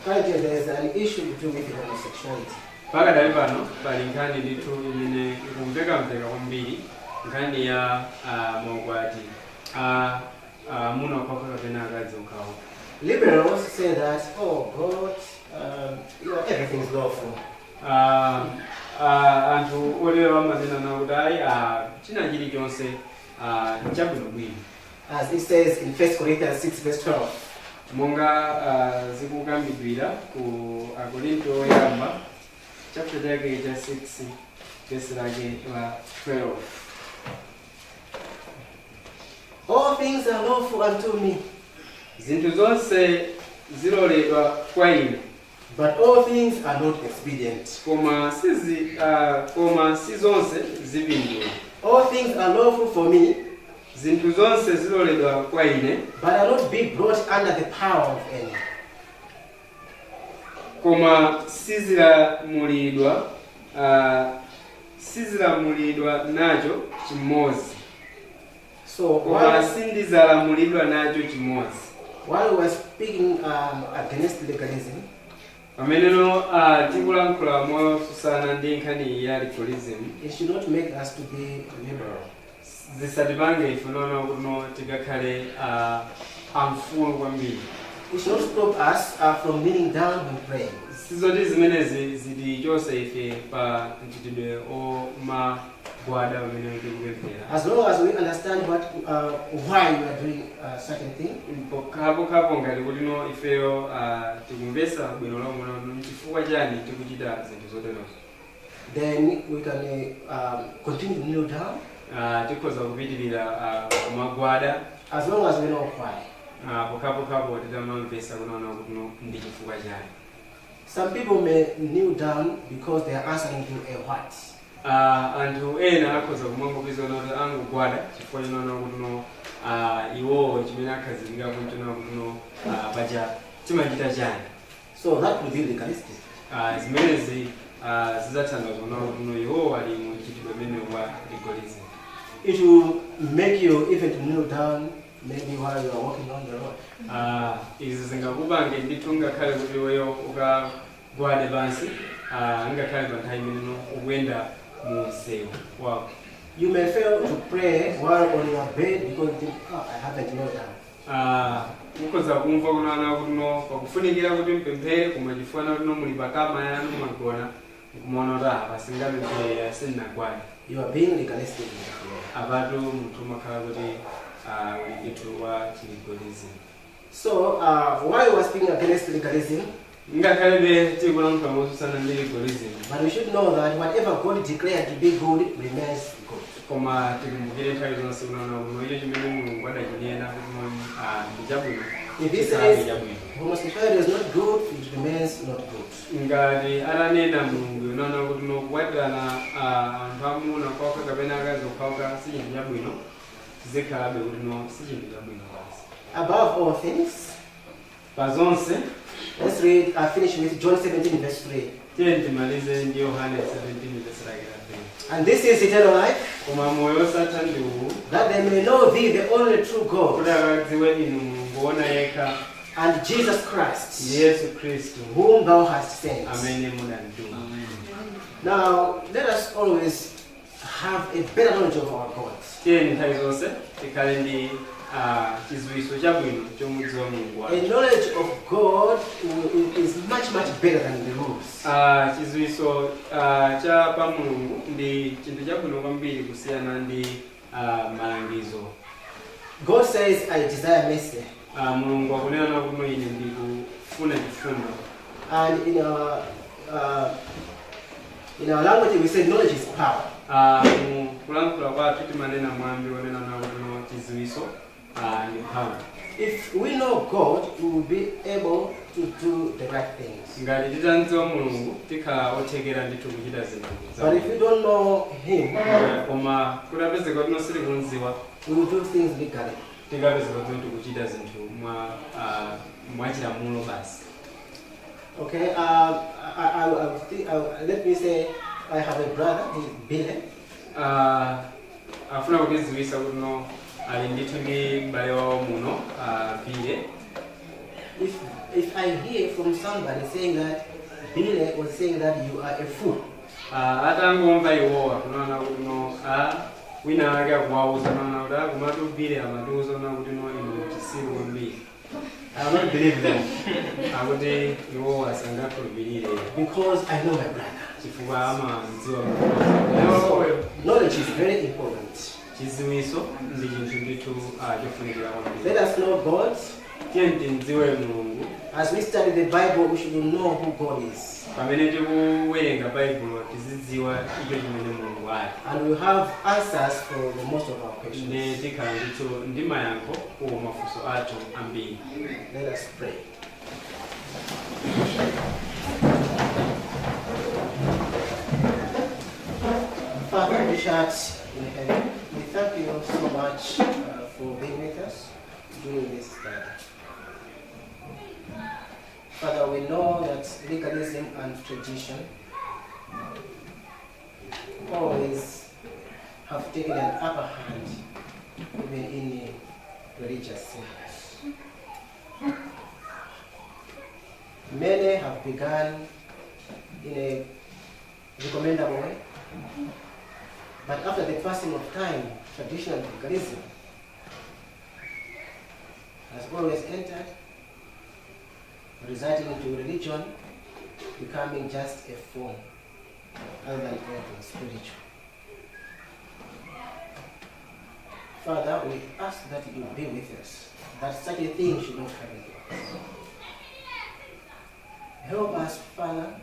Currently there is an issue between with homosexuality. Pakadali pano pali nkhani ndithu imene ikumveka kwambiri nkhani ya maukwati amuna okhaokha kapena akadzi okhaokha. Liberals say that, oh God, everything is lawful. Anthu olera amanena nawo kuti ayi china chilichonse chabwinobwino. As it says in 1 Corinthians 6 verse 12. Monga zikukambidwira ku Akorinto oyamba chapter chake cha 6 verse lake la 12. All things are lawful unto me, zinthu zonse ziloledwa kwa ine, but all things are not expedient. koma si zonse zipindula. All things are lawful for me, Zinthu zonse ziloledwa kwa ine, but are not be brought under the power of any. koma sizilamulidwa nacho chimodzi. So Koma sindizalamulidwa nacho chimodzi. while we were speaking against legalism, Pameneno tikulankhula mosusana ndi nkhani ya legalism, it should not make us to be liberal. zisatipange ife nono kuno tikakhale amfulu kwambiri. It should not stop us from kneeling down and praying. Sizoti zimenezi zitichose ife pa mchitidwe omagwada pamene tikupemphera. As long as we understand why we are doing certain thing, Kapo ngati kuti no ifeyo tikumvesa bwino lomwe chifukwa chani tikuchita zinthu zoterozo, then we can continue to kneel down tikhoza kupitirira kumagwada as long as we know why. pokapo titamamvesa kunaona kuti no ndi chifukwa chani. Some people may kneel down because they are answering to a what. Anthu ena akhoza kumangopeza kuti angogwada chifukwa chinaona kuti no iwowo chimene akhazikika kuchinaona kuti no paja timachita chani. So that will be legalistic. Zimenezi zidzathandiza kunaona kuti no iwowo ali mu mchitidwe umene wa legalism. It will make you even to kneel down maybe while you are walking on the road. Izi zingakupange ndithu ngakhale kuti iweyo ukagwade pansi ngakhale pa nthawi imene ukuyenda mu msewu wako. You may fail to pray while on your bed because you think, oh, I haven't knelt down. Ukhoza kumva kunaona kuti no pakufunikira kuti mpemphere koma chifukwa kuti no muli pakama yanu mwagona kumaona kuti pasingapemphere sinnagwade. You are being legalistic. Apatu munthu makhala kuti ndithu wa legalism. So while we are speaking against legalism, Ngakhalebe tikulankhula mosusana ndi legalism, but we should know that whatever God declared to be good remains good. koma tikumbukire nthawi zonse kunaona kuno icho chimene Mulungu adachinena kuti ndi chabwino. If he says homosexuality is not good, it remains not good. Ngati atanena Mulungu unaona kuti no kuwatirana anthu amuna kwakha kapena akazi okhawokha si chinthu chabwino, zikhalabe kuti no si chinthu chabwino basi. Above all things, Pa zonse let's finish with John 17 verse 3. tiye timalize ndi Yohane 17 verse 3. And this is eternal life, Koma moyo osatha ndi uwu, that they may know thee, the only true God, kuti akadziwe inu Mulungu wona yekha and Jesus Christ, Yesu Khristu whom thou hast sent. amene mudatuma. Now, let us always have a better knowledge of our God. Tiye nthawi zonse tikhale ndi chidziwitso chabwino chomudziwa Mulungu A wathu. knowledge of God is much, much better than the rules. Chidziwitso cha pa Mulungu ndi chinthu chabwino kwambiri kusiyana ndi malangizo. God says, I desire mercy. Mulungu akunena kuti ine ndikufuna chifundo. And in our language we say knowledge is power. Kulankhula kwathu timanena mwambi wonena nawo kuti chidziwitso ndi mphamvu. If we know God, we will be able to do the right things. Ngati titandziwa Mulungu tikhala othekera ndithu kuchita zinthu. But if we don't know Him, Koma kudapezeka kuti nosili kunziwa, we will do things legally. tikapezeka kuti tikuchita zinthu mwachilamulo basi. Okay, let me say I have a brother, he's Billy. Afuna kutidziwitsa kuti no ali ndithu ndi m'bale wawo muno Billy. If I hear from somebody saying that Billy was saying that you are a fool, Atangomva iwowa kunaona kuti no wina ake akuwauza naona kuti kumatu Billy amatiuza naona kuti no inu chisiru kwambiri. I will not believe them Akuti iwowa sangakhulupirire because I know my brother. chifukwa amadziwa. Knowledge is very important. Chidziwitso ndi chinthu ndithu chofunikira kwambiri. Let us know God tiye ntidziwe mulungu. As we study the Bible, we should know who God is. Pamene tikuwerenga baibulo tizidziwa icho chimene mulungu ali. And we have answers for the most of our questions. Ne tikhala ndi mayankho ku mafunso athu ambiri. Let us pray. Father, which art in heaven, we thank you so much for being with us during this study. Father, we know that legalism and tradition always have taken an upper hand even in religious circles. Many have begun in a recommendable way, but after the passing of time, traditional legalism has always entered, resulting into religion becoming just a form other than anything spiritual. Father, we ask that you be with us, that such a thing should not happen to us. Help us, Father,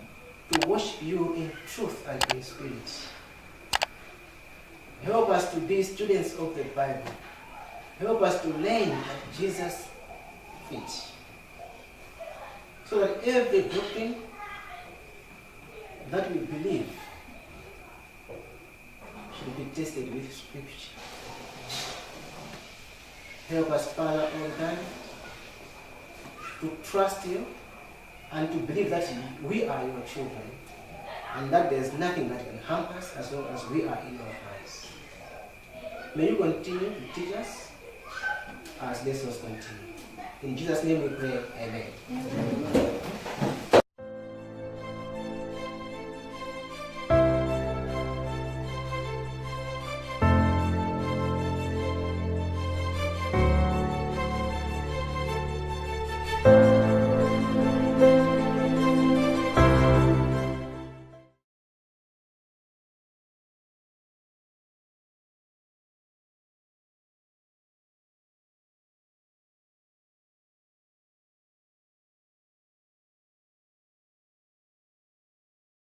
to worship you in truth and in spirit. Help us to be students of the Bible. Help us to learn at Jesus' feet, so that every doctrine that we believe should be tested with Scripture. Help us, Father, all the time to trust you and to believe that we are your children and that there is nothing that can harm us as long as we are in your hands. May you continue to teach us as lessons continue. In Jesus' name we pray, amen.